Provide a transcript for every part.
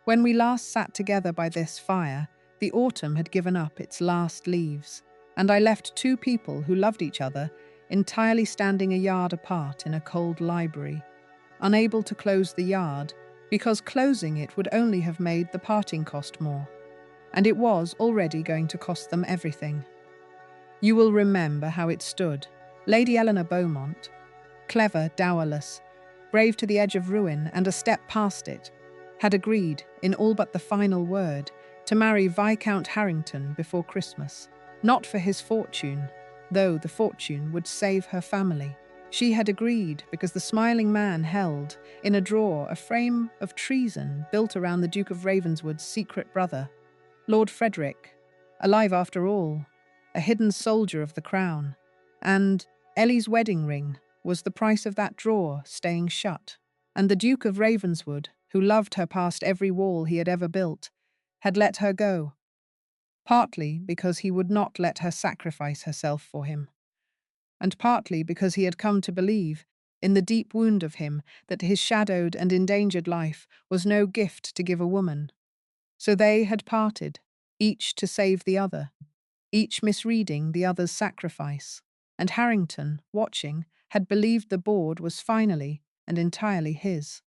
When we last sat together by this fire, the autumn had given up its last leaves, and I left two people who loved each other entirely standing a yard apart in a cold library, unable to close the yard because closing it would only have made the parting cost more, and it was already going to cost them everything. You will remember how it stood. Lady Eleanor Beaumont, clever, dowerless, brave to the edge of ruin and a step past it, had agreed, in all but the final word, to marry Viscount Harrington before Christmas. Not for his fortune, though the fortune would save her family. She had agreed because the smiling man held, in a drawer, a frame of treason built around the Duke of Ravenswood's secret brother, Lord Frederick, alive after all, a hidden soldier of the crown, and Ellie's wedding ring was the price of that drawer staying shut. And the Duke of Ravenswood, who loved her past every wall he had ever built, had let her go, partly because he would not let her sacrifice herself for him, and partly because he had come to believe, in the deep wound of him, that his shadowed and endangered life was no gift to give a woman. So they had parted, each to save the other, each misreading the other's sacrifice, and Harrington, watching, had believed the board was finally and entirely his.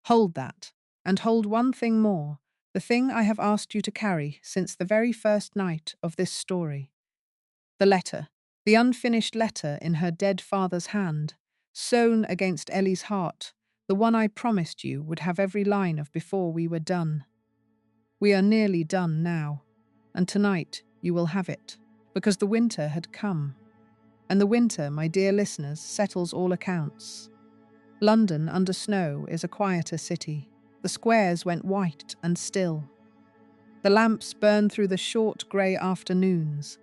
Hold that, and hold one thing more, the thing I have asked you to carry since the very first night of this story. The letter, the unfinished letter in her dead father's hand, sewn against Ellie's heart, the one I promised you would have every line of before we were done. We are nearly done now, and tonight you will have it, because the winter had come. And the winter, my dear listeners, settles all accounts. London under snow is a quieter city. The squares went white and still. The lamps burned through the short grey afternoons,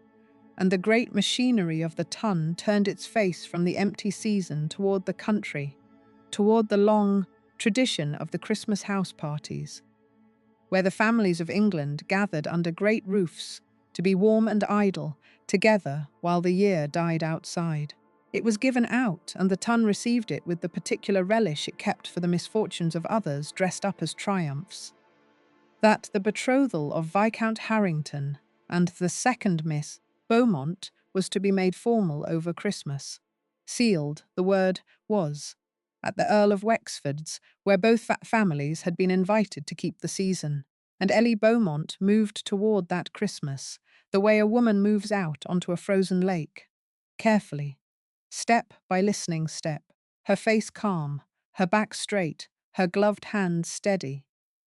and the great machinery of the ton turned its face from the empty season toward the country, toward the long tradition of the Christmas house parties, where the families of England gathered under great roofs to be warm and idle together while the year died outside. It was given out, and the ton received it with the particular relish it kept for the misfortunes of others dressed up as triumphs. That the betrothal of Viscount Harrington and the second Miss Beaumont was to be made formal over Christmas. Sealed, the word was, at the Earl of Wexford's, where both families had been invited to keep the season, and Ellie Beaumont moved toward that Christmas, the way a woman moves out onto a frozen lake, carefully, step by listening step, her face calm, her back straight, her gloved hands steady,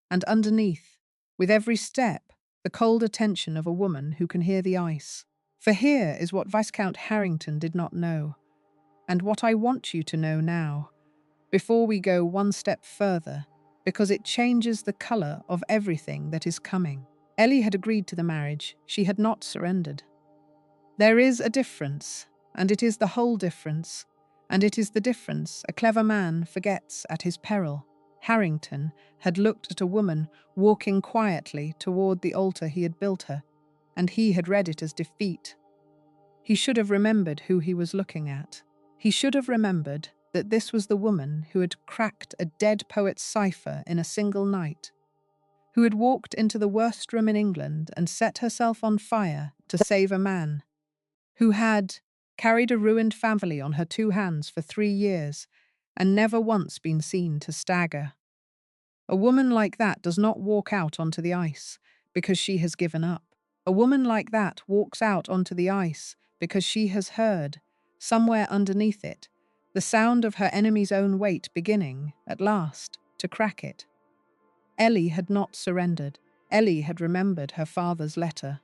and underneath, with every step, the cold attention of a woman who can hear the ice. For here is what Viscount Harrington did not know, and what I want you to know now, before we go one step further, because it changes the colour of everything that is coming. Ellie had agreed to the marriage. She had not surrendered. There is a difference, and it is the whole difference, and it is the difference a clever man forgets at his peril. Harrington had looked at a woman walking quietly toward the altar he had built her, and he had read it as defeat. He should have remembered who he was looking at. He should have remembered that this was the woman who had cracked a dead poet's cipher in a single night, who had walked into the worst room in England and set herself on fire to save a man, who had carried a ruined family on her two hands for 3 years and never once been seen to stagger. A woman like that does not walk out onto the ice because she has given up. A woman like that walks out onto the ice because she has heard, somewhere underneath it, the sound of her enemy's own weight beginning, at last, to crack it. Ellie had not surrendered. Ellie had remembered her father's letter.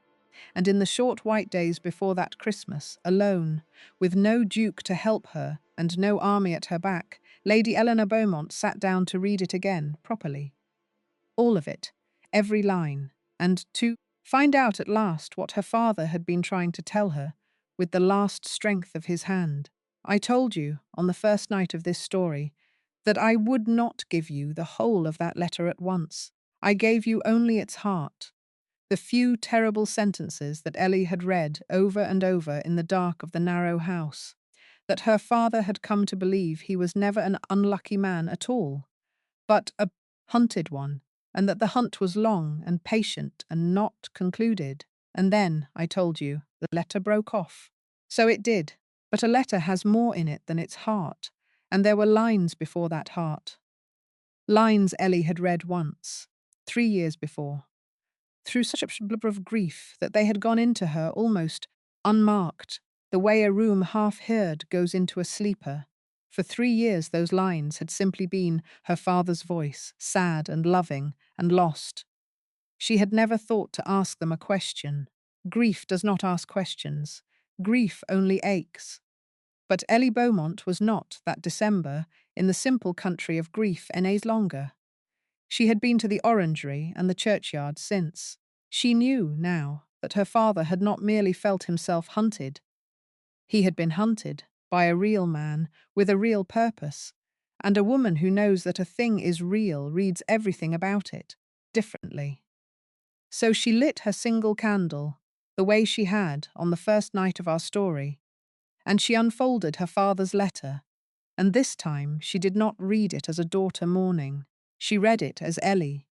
And in the short white days before that Christmas, alone, with no duke to help her and no army at her back, Lady Eleanor Beaumont sat down to read it again, properly. All of it, every line, and to find out at last what her father had been trying to tell her, with the last strength of his hand. I told you, on the first night of this story, that I would not give you the whole of that letter at once. I gave you only its heart, the few terrible sentences that Ellie had read over and over in the dark of the narrow house, that her father had come to believe he was never an unlucky man at all, but a hunted one, and that the hunt was long and patient and not concluded. And then, I told you, the letter broke off. So it did, but a letter has more in it than its heart, and there were lines before that heart. Lines Ellie had read once, 3 years before, through such a blubber of grief that they had gone into her almost unmarked, the way a room half-heard goes into a sleeper. For 3 years those lines had simply been her father's voice, sad and loving and lost. She had never thought to ask them a question. Grief does not ask questions. Grief only aches. But Ellie Beaumont was not, that December, in the simple country of grief any longer. She had been to the orangery and the churchyard since. She knew, now, that her father had not merely felt himself hunted. He had been hunted by a real man with a real purpose, and a woman who knows that a thing is real reads everything about it differently. So she lit her single candle, the way she had on the first night of our story, and she unfolded her father's letter, and this time she did not read it as a daughter mourning. She read it as Ellie.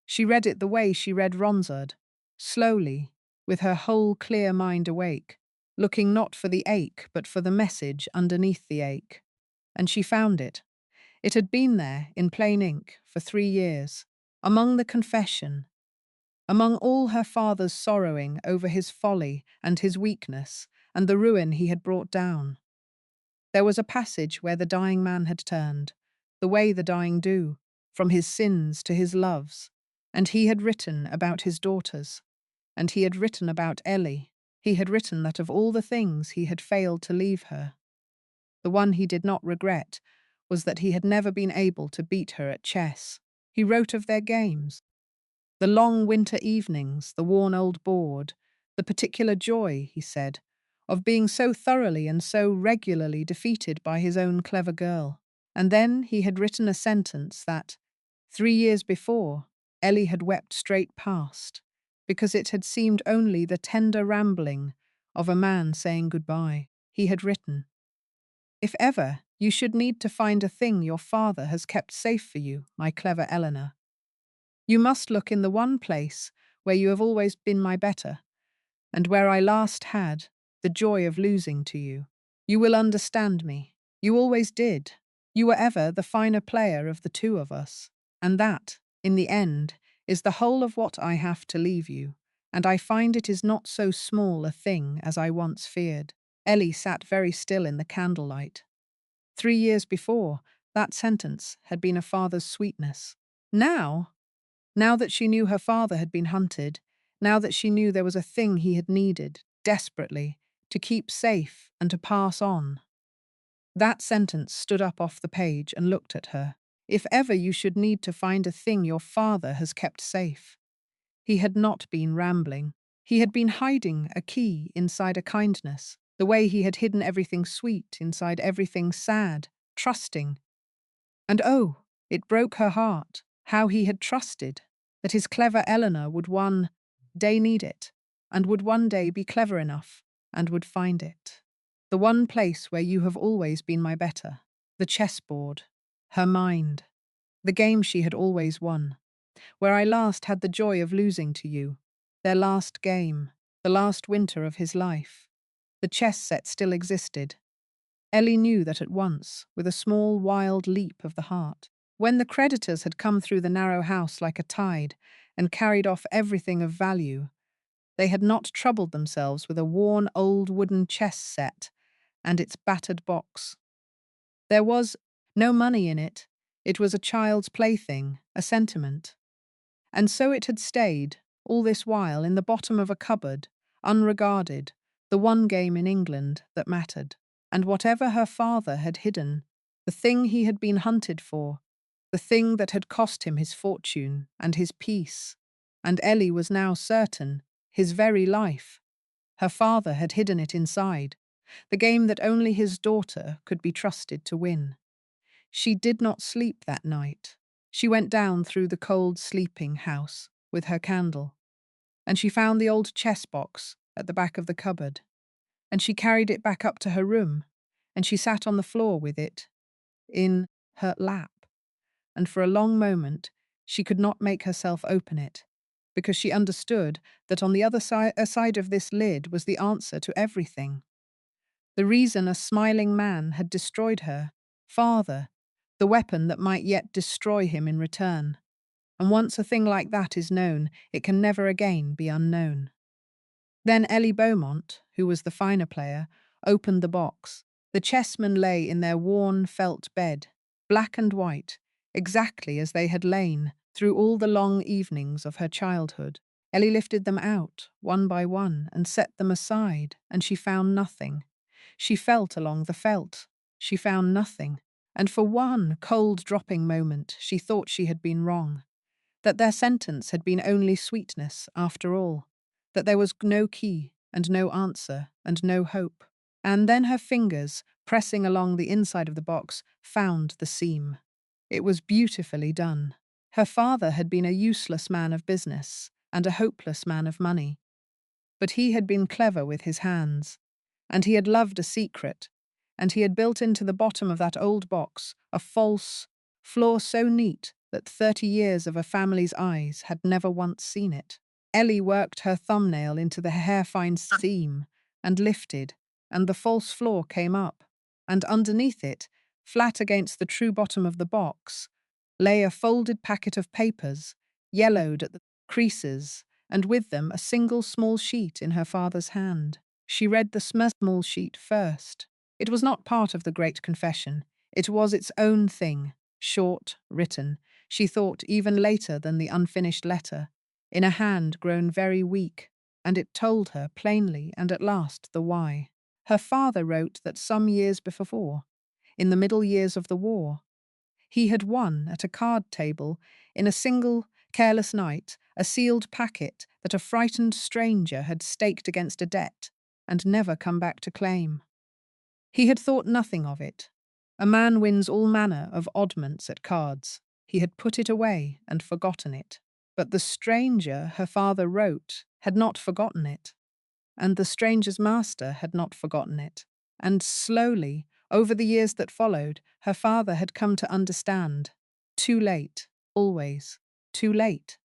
She read it the way she read Ronsard, slowly, with her whole clear mind awake, looking not for the ache but for the message underneath the ache. And she found it. It had been there, in plain ink, for 3 years, among the confession, among all her father's sorrowing over his folly and his weakness and the ruin he had brought down. There was a passage where the dying man had turned, the way the dying do, from his sins to his loves, and he had written about his daughters, and he had written about Ellie. He had written that of all the things he had failed to leave her, the one he did not regret was that he had never been able to beat her at chess. He wrote of their games, the long winter evenings, the worn old board, the particular joy, he said, of being so thoroughly and so regularly defeated by his own clever girl. And then he had written a sentence that, 3 years before, Ellie had wept straight past, because it had seemed only the tender rambling of a man saying goodbye. He had written, "If ever you should need to find a thing your father has kept safe for you, my clever Eleanor, you must look in the one place where you have always been my better, and where I last had the joy of losing to you. You will understand me. You always did. You were ever the finer player of the two of us. And that, in the end, is the whole of what I have to leave you, and I find it is not so small a thing as I once feared." Ellie sat very still in the candlelight. 3 years before, that sentence had been a father's sweetness. Now that she knew her father had been hunted, now that she knew there was a thing he had needed, desperately, to keep safe and to pass on, that sentence stood up off the page and looked at her. If ever you should need to find a thing your father has kept safe. He had not been rambling. He had been hiding a key inside a kindness, the way he had hidden everything sweet inside everything sad, trusting. And oh, it broke her heart, how he had trusted, that his clever Eleanor would one day need it, and would one day be clever enough, and would find it. The one place where you have always been my better, the chessboard, her mind, the game she had always won, where I last had the joy of losing to you, their last game, the last winter of his life. The chess set still existed. Ellie knew that at once, with a small, wild leap of the heart. When the creditors had come through the narrow house like a tide and carried off everything of value, they had not troubled themselves with a worn old wooden chess set and its battered box. There was no money in it. It was a child's plaything, a sentiment. And so it had stayed, all this while, in the bottom of a cupboard, unregarded, the one game in England that mattered. And whatever her father had hidden, the thing he had been hunted for, the thing that had cost him his fortune and his peace, and Ellie was now certain, his very life, her father had hidden it inside, the game that only his daughter could be trusted to win. She did not sleep that night. She went down through the cold sleeping house with her candle, and she found the old chess box at the back of the cupboard, and she carried it back up to her room, and she sat on the floor with it in her lap, and for a long moment She could not make herself open it, because she understood that on the other side of this lid was the answer to everything. The reason a smiling man had destroyed her father, the weapon that might yet destroy him in return. And once a thing like that is known, it can never again be unknown. Then Ellie Beaumont, who was the finer player, opened the box. The chessmen lay in their worn felt bed, black and white, exactly as they had lain through all the long evenings of her childhood. Ellie lifted them out, one by one, and set them aside, and she found nothing. She felt along the felt. She found nothing. And for one cold dropping moment, she thought she had been wrong, that their sentence had been only sweetness after all, that there was no key and no answer and no hope. And then her fingers, pressing along the inside of the box, found the seam. It was beautifully done. Her father had been a useless man of business and a hopeless man of money. But he had been clever with his hands, and he had loved a secret, and he had built into the bottom of that old box a false floor so neat that 30 years of a family's eyes had never once seen it. Ellie worked her thumbnail into the hair-fine seam and lifted, and the false floor came up, and underneath it, flat against the true bottom of the box, lay a folded packet of papers, yellowed at the creases, and with them a single small sheet in her father's hand. She read the small sheet first. It was not part of the great confession. It was its own thing, short, written, she thought even later than the unfinished letter, in a hand grown very weak, and it told her plainly and at last the why. Her father wrote that some years before, in the middle years of the war, he had won at a card table, in a single, careless night, a sealed packet that a frightened stranger had staked against a debt and never come back to claim. He had thought nothing of it. A man wins all manner of oddments at cards. He had put it away and forgotten it. But the stranger her father wrote had not forgotten it, and the stranger's master had not forgotten it. And slowly, over the years that followed, her father had come to understand, too late, always, too late,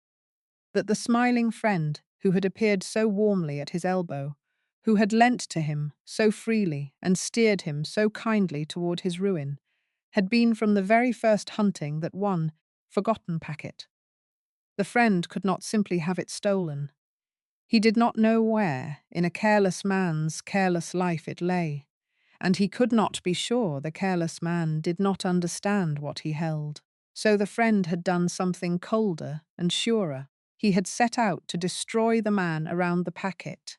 that the smiling friend who had appeared so warmly at his elbow, who had lent to him so freely and steered him so kindly toward his ruin, had been from the very first hunting that one forgotten packet. The friend could not simply have it stolen. He did not know where, in a careless man's careless life, it lay, and he could not be sure the careless man did not understand what he held. So the friend had done something colder and surer. He had set out to destroy the man around the packet,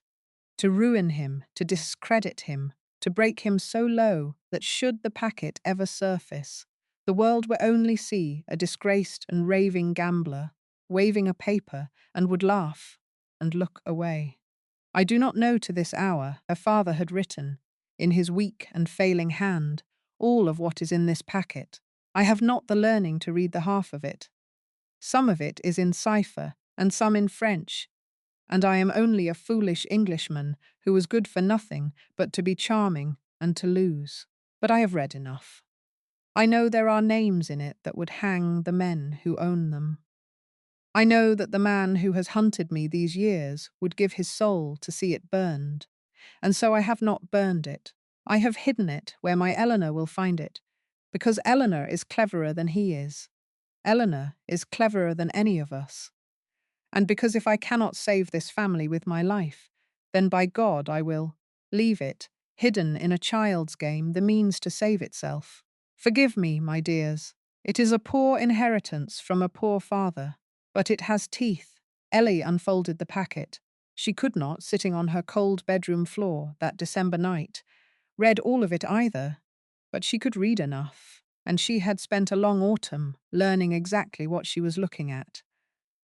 to ruin him, to discredit him, to break him so low that should the packet ever surface, the world would only see a disgraced and raving gambler waving a paper and would laugh and look away. I do not know to this hour her father had written, in his weak and failing hand, all of what is in this packet. I have not the learning to read the half of it. Some of it is in cipher, and some in French, and I am only a foolish Englishman who was good for nothing but to be charming and to lose. But I have read enough. I know there are names in it that would hang the men who own them. I know that the man who has hunted me these years would give his soul to see it burned, and so I have not burned it. I have hidden it where my Eleanor will find it, because Eleanor is cleverer than he is. Eleanor is cleverer than any of us. And because if I cannot save this family with my life, then by God I will leave it, hidden in a child's game, the means to save itself. Forgive me, my dears. It is a poor inheritance from a poor father, but it has teeth. Ellie unfolded the packet. She could not, sitting on her cold bedroom floor that December night, read all of it either, but she could read enough, and she had spent a long autumn learning exactly what she was looking at.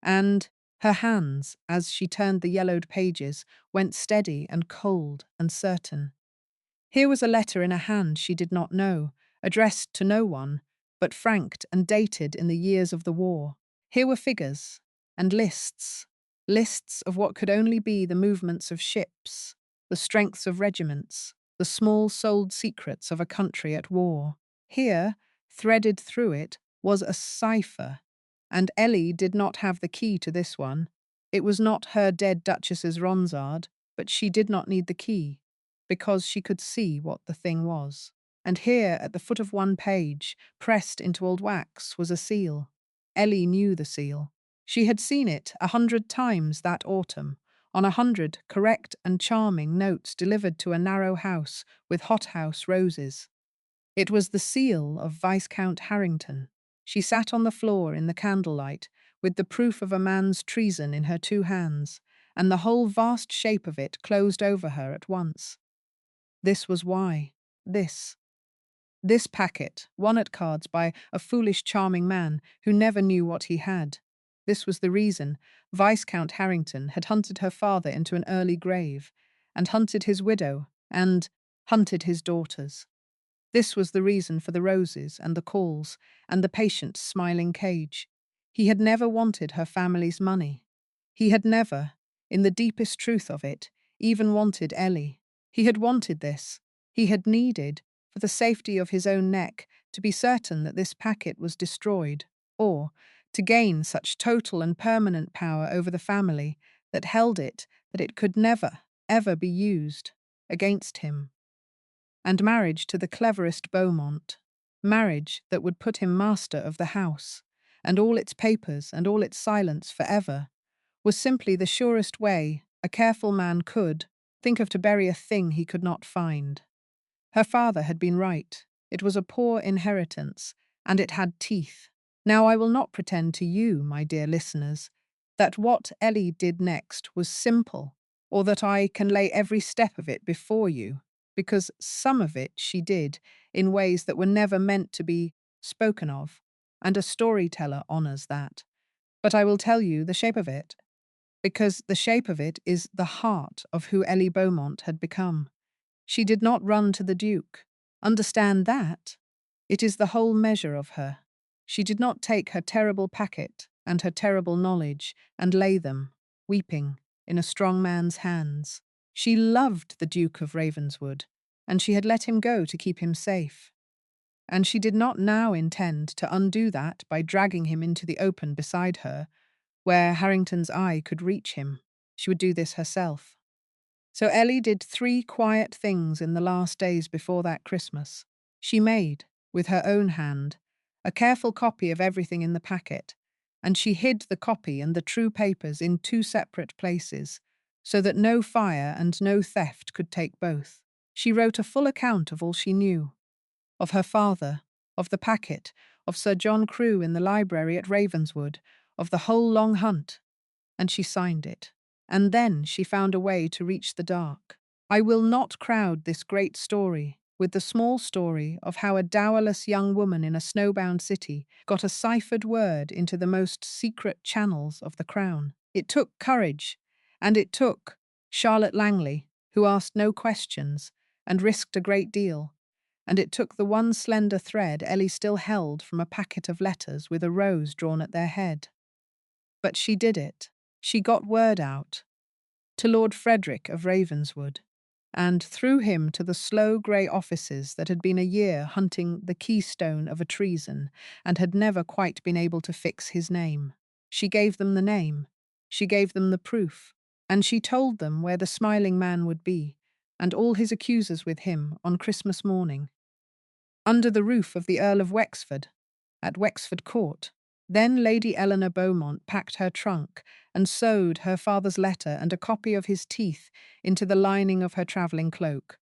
And her hands, as she turned the yellowed pages, went steady and cold and certain. Here was a letter in a hand she did not know, addressed to no one, but franked and dated in the years of the war. Here were figures and lists of what could only be the movements of ships, the strengths of regiments, the small-souled secrets of a country at war. Here, threaded through it, was a cipher, And Ellie did not have the key to this one. It was not her dead Duchess's Ronsard, but she did not need the key, because she could see what the thing was. And here, at the foot of one page, pressed into old wax, was a seal. Ellie knew the seal. She had seen it 100 times that autumn, on 100 correct and charming notes delivered to a narrow house with hothouse roses. It was the seal of Viscount Harrington. She sat on the floor in the candlelight, with the proof of a man's treason in her two hands, and the whole vast shape of it closed over her at once. This was why. This packet, won at cards by a foolish, charming man who never knew what he had. This was the reason Viscount Harrington had hunted her father into an early grave, and hunted his widow, and hunted his daughters. This was the reason for the roses and the calls and the patient's smiling cage. He had never wanted her family's money. He had never, in the deepest truth of it, even wanted Ellie. He had wanted this. He had needed, for the safety of his own neck, to be certain that this packet was destroyed, or to gain such total and permanent power over the family that held it that it could never, ever be used against him. And marriage to the cleverest Beaumont, marriage that would put him master of the house, and all its papers and all its silence forever, was simply the surest way a careful man could think of to bury a thing he could not find. Her father had been right. It was a poor inheritance, and it had teeth. Now I will not pretend to you, my dear listeners, that what Ellie did next was simple, or that I can lay every step of it before you, because some of it she did in ways that were never meant to be spoken of, and a storyteller honours that. But I will tell you the shape of it, because the shape of it is the heart of who Ellie Beaumont had become. She did not run to the Duke. Understand that? It is the whole measure of her. She did not take her terrible packet and her terrible knowledge and lay them, weeping, in a strong man's hands. She loved the Duke of Ravenswood, and she had let him go to keep him safe. And she did not now intend to undo that by dragging him into the open beside her, where Harrington's eye could reach him. She would do this herself. So Ellie did 3 quiet things in the last days before that Christmas. She made, with her own hand, a careful copy of everything in the packet, and she hid the copy and the true papers in 2 separate places, so that no fire and no theft could take both. She wrote a full account of all she knew, of her father, of the packet, of Sir John Crewe in the library at Ravenswood, of the whole long hunt, and she signed it. And then she found a way to reach the dark. I will not crowd this great story with the small story of how a dowerless young woman in a snowbound city got a ciphered word into the most secret channels of the crown. It took courage, and it took Charlotte Langley, who asked no questions and risked a great deal, and it took the one slender thread Ellie still held from a packet of letters with a rose drawn at their head. But she did it. She got word out to Lord Frederick of Ravenswood, and through him to the slow grey offices that had been a year hunting the keystone of a treason and had never quite been able to fix his name. She gave them the name, she gave them the proof, and she told them where the smiling man would be, and all his accusers with him on Christmas morning, under the roof of the Earl of Wexford, at Wexford Court. Then Lady Eleanor Beaumont packed her trunk and sewed her father's letter and a copy of his teeth into the lining of her travelling cloak,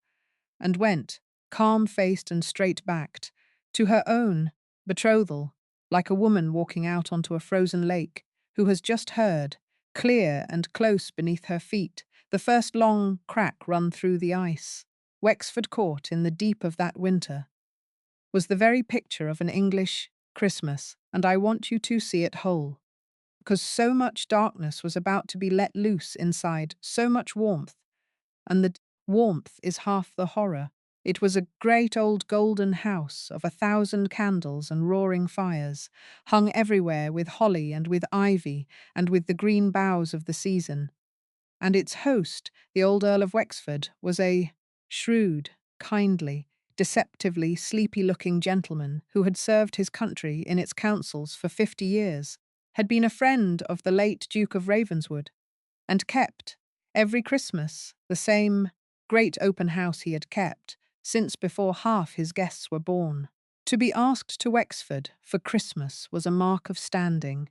and went, calm-faced and straight-backed, to her own betrothal, like a woman walking out onto a frozen lake who has just heard, clear and close beneath her feet, the first long crack run through the ice. Wexford Court, in the deep of that winter, was the very picture of an English Christmas, and I want you to see it whole, because so much darkness was about to be let loose inside so much warmth, and the warmth is half the horror. It was a great old golden house of 1,000 candles and roaring fires, hung everywhere with holly and with ivy and with the green boughs of the season. And its host, the old Earl of Wexford, was a shrewd, kindly, deceptively sleepy-looking gentleman who had served his country in its councils for 50 years. had been a friend of the late Duke of Ravenswood, and kept, every Christmas, the same great open house he had kept since before half his guests were born. To be asked to Wexford for Christmas was a mark of standing,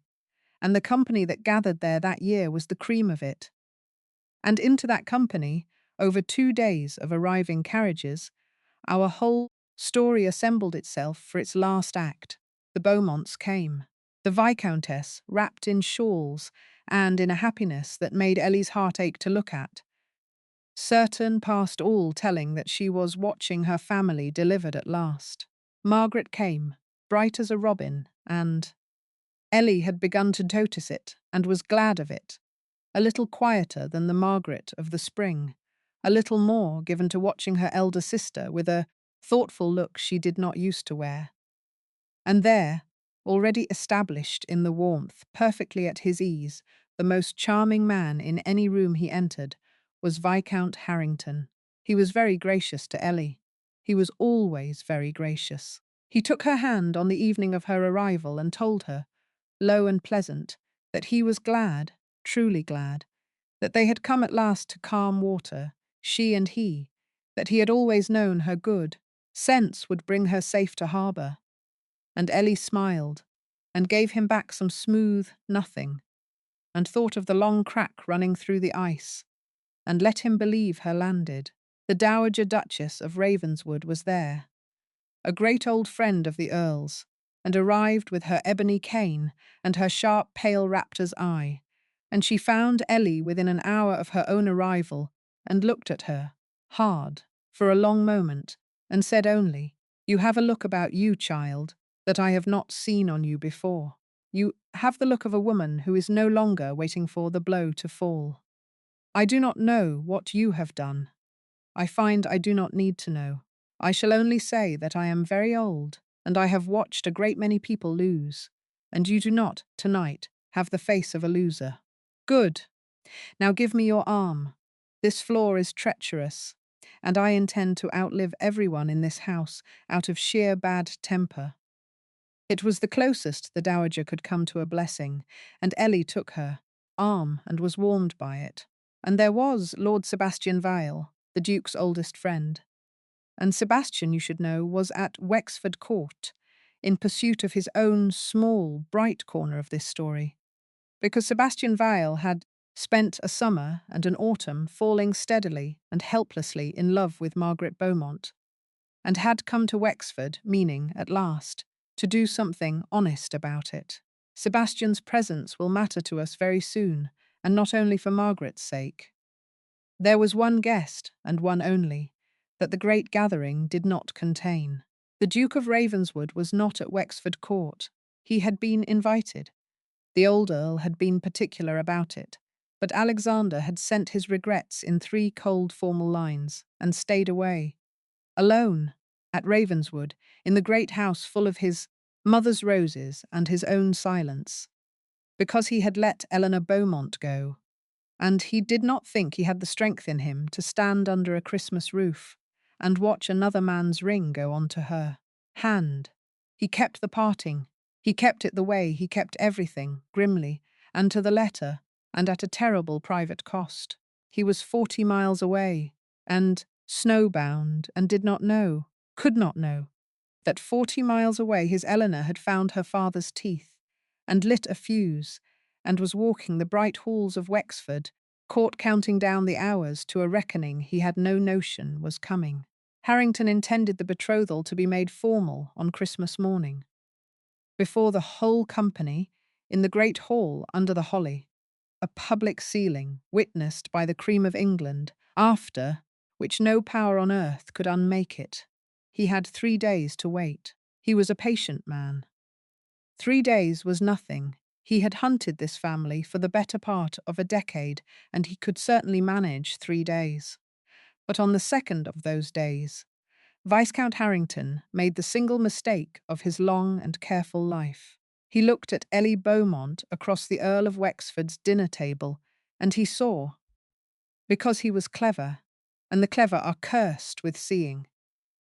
and the company that gathered there that year was the cream of it. And into that company, over 2 days of arriving carriages, our whole story assembled itself for its last act. The Beaumonts came. The Viscountess, wrapped in shawls, and in a happiness that made Ellie's heart ache to look at, certain past all telling that she was watching her family delivered at last. Margaret came, bright as a robin, and Ellie had begun to notice it, and was glad of it. A little quieter than the Margaret of the spring, a little more given to watching her elder sister with a thoughtful look she did not used to wear. And there, already established in the warmth, perfectly at his ease, the most charming man in any room he entered, was Viscount Harrington. He was very gracious to Ellie. He was always very gracious. He took her hand on the evening of her arrival and told her, low and pleasant, that he was glad, truly glad, that they had come at last to calm water, she and he, that he had always known her good sense would bring her safe to harbour. And Ellie smiled, and gave him back some smooth nothing, and thought of the long crack running through the ice, and let him believe her landed. The Dowager Duchess of Ravenswood was there, a great old friend of the Earl's, and arrived with her ebony cane and her sharp pale raptor's eye, and she found Ellie within an hour of her own arrival, and looked at her, hard, for a long moment, and said only, "You have a look about you, child, that I have not seen on you before. You have the look of a woman who is no longer waiting for the blow to fall. I do not know what you have done. I find I do not need to know. I shall only say that I am very old, and I have watched a great many people lose, and you do not, tonight, have the face of a loser. Good. Now give me your arm. This floor is treacherous, and I intend to outlive everyone in this house out of sheer bad temper." It was the closest the Dowager could come to a blessing, and Ellie took her arm and was warmed by it. And there was Lord Sebastian Vile, the Duke's oldest friend. And Sebastian, you should know, was at Wexford Court, in pursuit of his own small, bright corner of this story, because Sebastian Vile had spent a summer and an autumn falling steadily and helplessly in love with Margaret Beaumont, and had come to Wexford, meaning, at last, to do something honest about it. Sebastian's presence will matter to us very soon, and not only for Margaret's sake. There was one guest, and one only, that the great gathering did not contain. The Duke of Ravenswood was not at Wexford Court. He had been invited. The old Earl had been particular about it, but Alexander had sent his regrets in 3 cold formal lines, and stayed away. Alone, at Ravenswood, in the great house full of his mother's roses and his own silence, because he had let Eleanor Beaumont go, and he did not think he had the strength in him to stand under a Christmas roof and watch another man's ring go on to her hand. He kept the parting. He kept it the way he kept everything, grimly, and to the letter, and at a terrible private cost. He was 40 miles away, and snowbound, and did not know, could not know, that 40 miles away his Eleanor had found her father's teeth, and lit a fuse, and was walking the bright halls of Wexford, Court counting down the hours to a reckoning he had no notion was coming. Harrington intended the betrothal to be made formal on Christmas morning, before the whole company, in the great hall under the holly, a public sealing, witnessed by the cream of England, after which no power on earth could unmake it. He had 3 days to wait. He was a patient man. 3 days was nothing. He had hunted this family for the better part of a decade, and he could certainly manage 3 days. But on the second of those days, Viscount Harrington made the single mistake of his long and careful life. He looked at Ellie Beaumont across the Earl of Wexford's dinner table, and he saw, because he was clever, and the clever are cursed with seeing,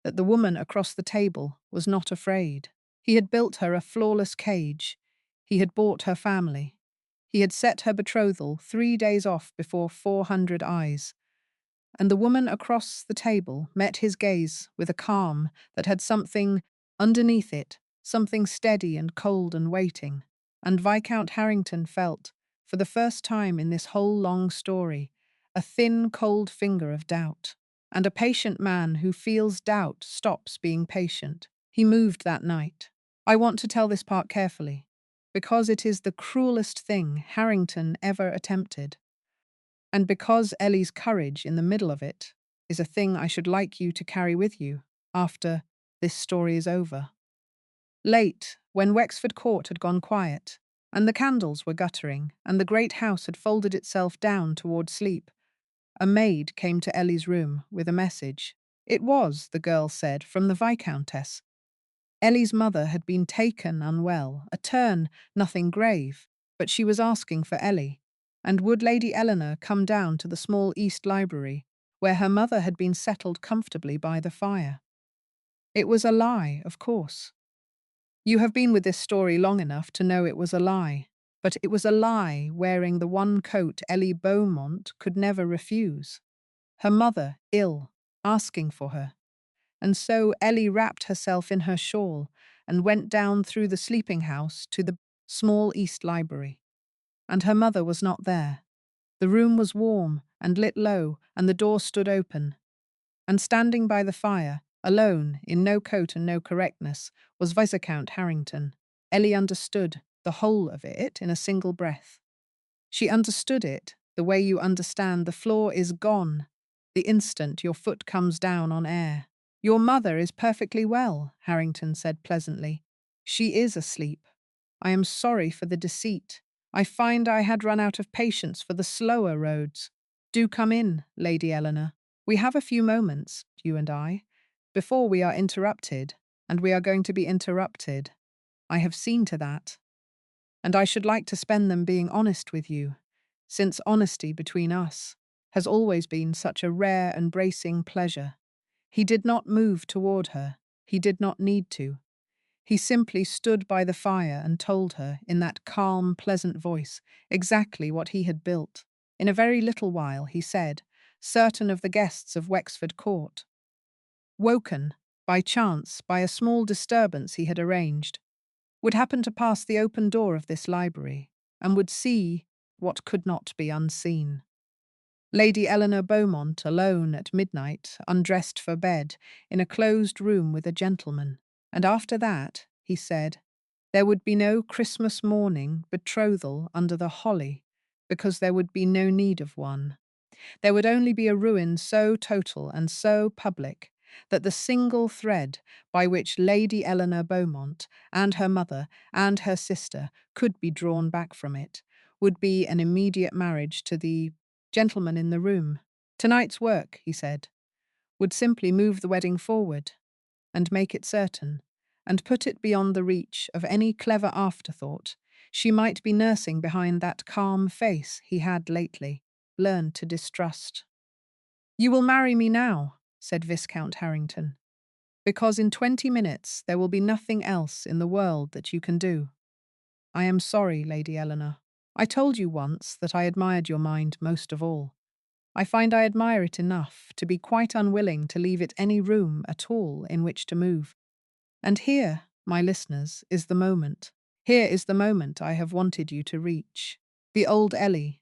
that the woman across the table was not afraid. He had built her a flawless cage. He had bought her family. He had set her betrothal 3 days off before 400 eyes, and the woman across the table met his gaze with a calm that had something underneath it, something steady and cold and waiting. And Viscount Harrington felt, for the first time in this whole long story, a thin, cold finger of doubt. And a patient man who feels doubt stops being patient. He moved that night. I want to tell this part carefully, because it is the cruelest thing Harrington ever attempted. And because Ellie's courage in the middle of it is a thing I should like you to carry with you after this story is over. Late, when Wexford Court had gone quiet, and the candles were guttering, and the great house had folded itself down toward sleep, a maid came to Ellie's room with a message. It was, the girl said, from the Viscountess. Ellie's mother had been taken unwell, a turn, nothing grave, but she was asking for Ellie. And would Lady Eleanor come down to the small East Library, where her mother had been settled comfortably by the fire? It was a lie, of course. You have been with this story long enough to know it was a lie. But it was a lie wearing the one coat Ellie Beaumont could never refuse. Her mother, ill, asking for her. And so Ellie wrapped herself in her shawl and went down through the sleeping house to the small East Library. And her mother was not there. The room was warm and lit low, and the door stood open. And standing by the fire, alone, in no coat and no correctness, was Viscount Harrington. Ellie understood the whole of it in a single breath. She understood it the way you understand the floor is gone the instant your foot comes down on air. Your mother is perfectly well, Harrington said pleasantly. She is asleep. I am sorry for the deceit. I find I had run out of patience for the slower roads. Do come in, Lady Eleanor. We have a few moments, you and I, before we are interrupted, and we are going to be interrupted. I have seen to that. And I should like to spend them being honest with you, since honesty between us has always been such a rare and bracing pleasure. He did not move toward her. He did not need to. He simply stood by the fire and told her, in that calm, pleasant voice, exactly what he had built. In a very little while, he said, certain of the guests of Wexford Court, woken, by chance, by a small disturbance he had arranged, would happen to pass the open door of this library, and would see what could not be unseen. Lady Eleanor Beaumont, alone at midnight, undressed for bed, in a closed room with a gentleman. And after that, he said, there would be no Christmas morning betrothal under the holly, because there would be no need of one. There would only be a ruin so total and so public that the single thread by which Lady Eleanor Beaumont and her mother and her sister could be drawn back from it would be an immediate marriage to the gentleman in the room. Tonight's work, he said, would simply move the wedding forward and make it certain, and put it beyond the reach of any clever afterthought she might be nursing behind that calm face he had lately learned to distrust. You will marry me now, said Viscount Harrington, because in 20 minutes there will be nothing else in the world that you can do. I am sorry, Lady Eleanor. I told you once that I admired your mind most of all. I find I admire it enough to be quite unwilling to leave it any room at all in which to move. And here, my listeners, is the moment. Here is the moment I have wanted you to reach. The old Ellie.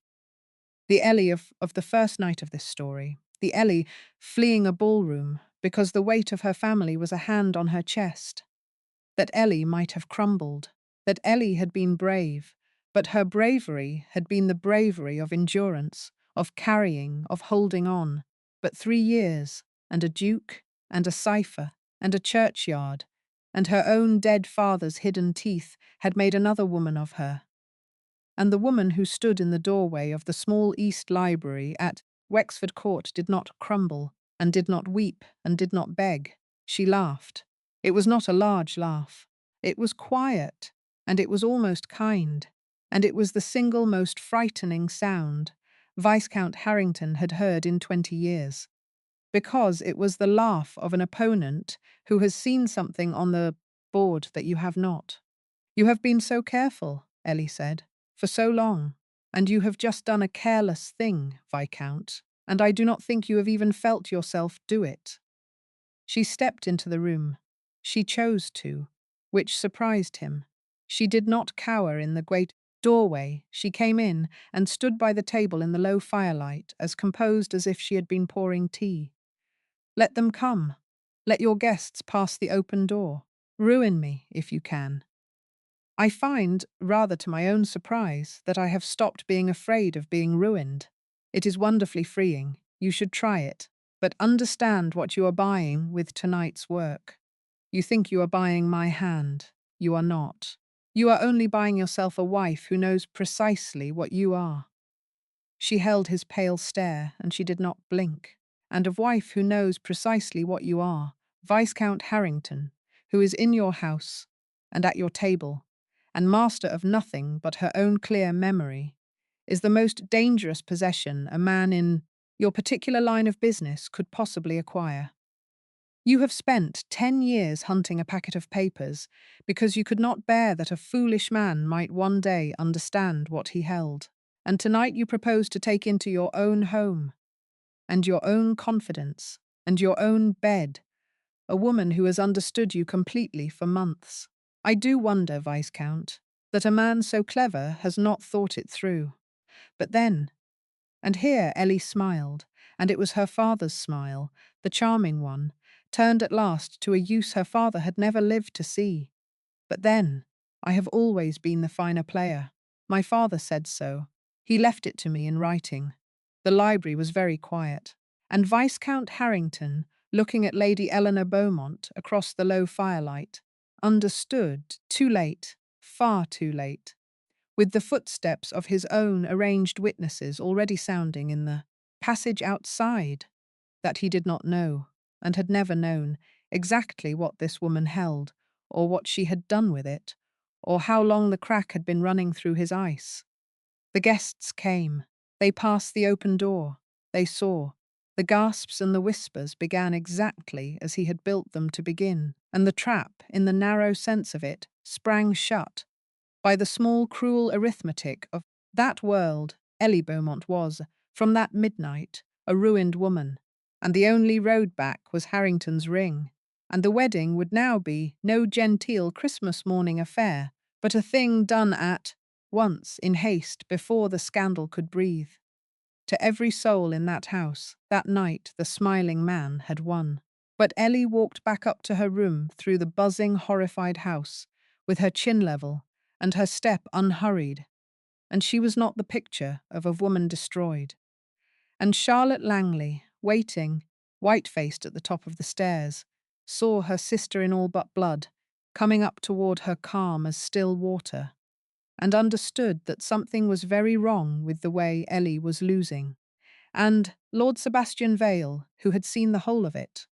The Ellie of the first night of this story. The Ellie fleeing a ballroom because the weight of her family was a hand on her chest. That Ellie might have crumbled. That Ellie had been brave, but her bravery had been the bravery of endurance, of carrying, of holding on. But 3 years, and a duke, and a cipher, and a churchyard, and her own dead father's hidden teeth had made another woman of her. And the woman who stood in the doorway of the small East Library at Wexford Court did not crumble, and did not weep, and did not beg. She laughed. It was not a large laugh. It was quiet, and it was almost kind, and it was the single most frightening sound Viscount Harrington had heard in 20 years. Because it was the laugh of an opponent who has seen something on the board that you have not. You have been so careful, Ellie said. For so long. And you have just done a careless thing, Viscount, and I do not think you have even felt yourself do it. She stepped into the room. She chose to, which surprised him. She did not cower in the great doorway. She came in and stood by the table in the low firelight, as composed as if she had been pouring tea. Let them come. Let your guests pass the open door. Ruin me, if you can. I find, rather to my own surprise, that I have stopped being afraid of being ruined. It is wonderfully freeing. You should try it. But understand what you are buying with tonight's work. You think you are buying my hand. You are not. You are only buying yourself a wife who knows precisely what you are. She held his pale stare, and she did not blink. And a wife who knows precisely what you are, Viscount Harrington, who is in your house and at your table, and master of nothing but her own clear memory, is the most dangerous possession a man in your particular line of business could possibly acquire. You have spent 10 years hunting a packet of papers because you could not bear that a foolish man might one day understand what he held. And tonight you propose to take into your own home, and your own confidence, and your own bed, a woman who has understood you completely for months. I do wonder, Viscount, that a man so clever has not thought it through. But then, and here Ellie smiled, and it was her father's smile, the charming one, turned at last to a use her father had never lived to see. But then, I have always been the finer player. My father said so. He left it to me in writing. The library was very quiet, and Viscount Harrington, looking at Lady Eleanor Beaumont across the low firelight, understood, too late, far too late, with the footsteps of his own arranged witnesses already sounding in the passage outside, that he did not know, and had never known, exactly what this woman held, or what she had done with it, or how long the crack had been running through his ice. The guests came. They passed the open door. They saw. The gasps and the whispers began exactly as he had built them to begin, and the trap, in the narrow sense of it, sprang shut. By the small, cruel arithmetic of that world, Ellie Beaumont was, from that midnight, a ruined woman, and the only road back was Harrington's ring, and the wedding would now be no genteel Christmas morning affair, but a thing done at once in haste before the scandal could breathe. To every soul in that house, that night the smiling man had won. But Ellie walked back up to her room through the buzzing, horrified house, with her chin level and her step unhurried, and she was not the picture of a woman destroyed. And Charlotte Langley, waiting, white-faced at the top of the stairs, saw her sister in all but blood, coming up toward her calm as still water, and understood that something was very wrong with the way Ellie was losing. And Lord Sebastian Vale, who had seen the whole of it,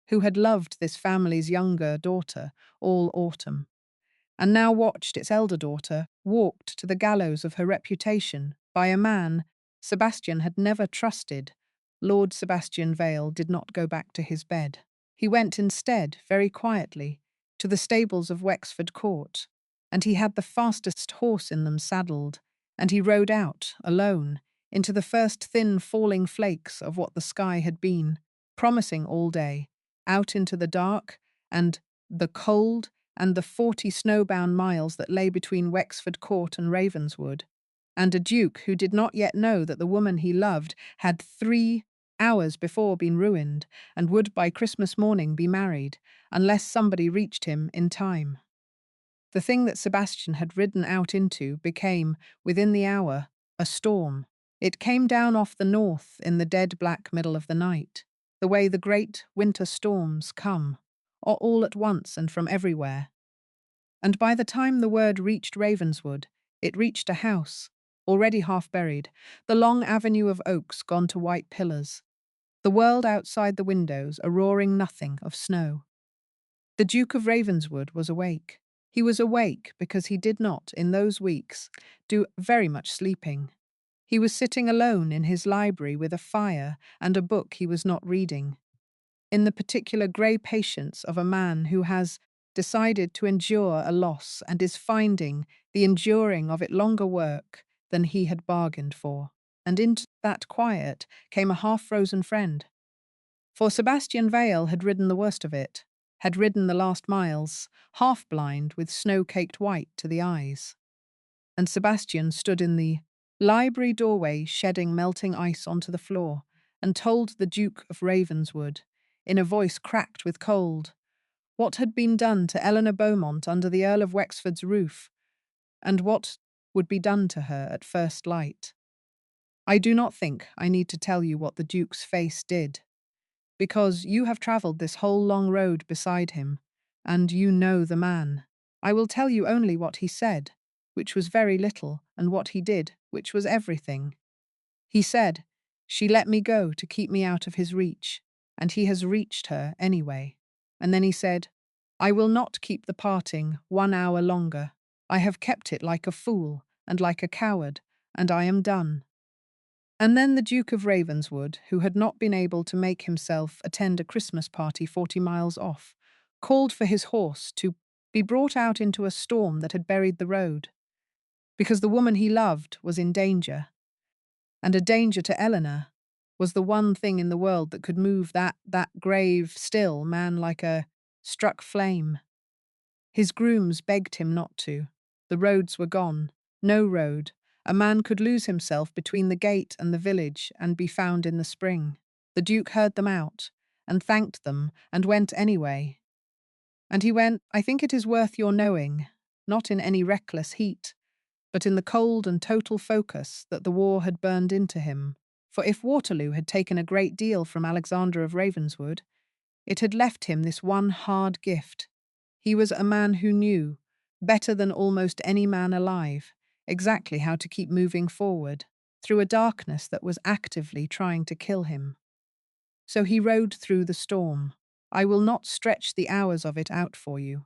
who had loved this family's younger daughter all autumn, and now watched its elder daughter walked to the gallows of her reputation by a man Sebastian had never trusted. Lord Sebastian Vale did not go back to his bed. He went instead, very quietly, to the stables of Wexford Court, and he had the fastest horse in them saddled, and he rode out, alone, into the first thin falling flakes of what the sky had been, promising all day, out into the dark and the cold and the 40 snowbound miles that lay between Wexford Court and Ravenswood, and a duke who did not yet know that the woman he loved had 3 hours before been ruined and would by Christmas morning be married, unless somebody reached him in time. The thing that Sebastian had ridden out into became, within the hour, a storm. It came down off the north in the dead black middle of the night, the way the great winter storms come, or all at once and from everywhere. And by the time the word reached Ravenswood, it reached a house, already half buried, the long avenue of oaks gone to white pillars, the world outside the windows a roaring nothing of snow. The Duke of Ravenswood was awake. He was awake because he did not, in those weeks, do very much sleeping. He was sitting alone in his library with a fire and a book he was not reading, in the particular grey patience of a man who has decided to endure a loss and is finding the enduring of it longer work than he had bargained for. And into that quiet came a half-frozen friend. For Sebastian Vale had ridden the worst of it, had ridden the last miles, half-blind with snow-caked white to the eyes. And Sebastian stood in the library doorway shedding melting ice onto the floor and told the Duke of Ravenswood, in a voice cracked with cold, what had been done to Eleanor Beaumont under the Earl of Wexford's roof, and what would be done to her at first light. I do not think I need to tell you what the Duke's face did, because you have travelled this whole long road beside him, and you know the man. I will tell you only what he said, which was very little, and what he did, which was everything. He said, "She let me go to keep me out of his reach, and he has reached her anyway." And then he said, "I will not keep the parting 1 hour longer. I have kept it like a fool and like a coward, and I am done." And then the Duke of Ravenswood, who had not been able to make himself attend a Christmas party 40 miles off, called for his horse to be brought out into a storm that had buried the road, because the woman he loved was in danger, and a danger to Eleanor was the one thing in the world that could move that grave, still man like a struck flame. His grooms begged him not to. The roads were gone. No road. A man could lose himself between the gate and the village and be found in the spring. The Duke heard them out, and thanked them, and went anyway. And he went, I think it is worth your knowing, not in any reckless heat, but in the cold and total focus that the war had burned into him. For if Waterloo had taken a great deal from Alexander of Ravenswood, it had left him this one hard gift. He was a man who knew, better than almost any man alive, exactly how to keep moving forward, through a darkness that was actively trying to kill him. So he rode through the storm. I will not stretch the hours of it out for you.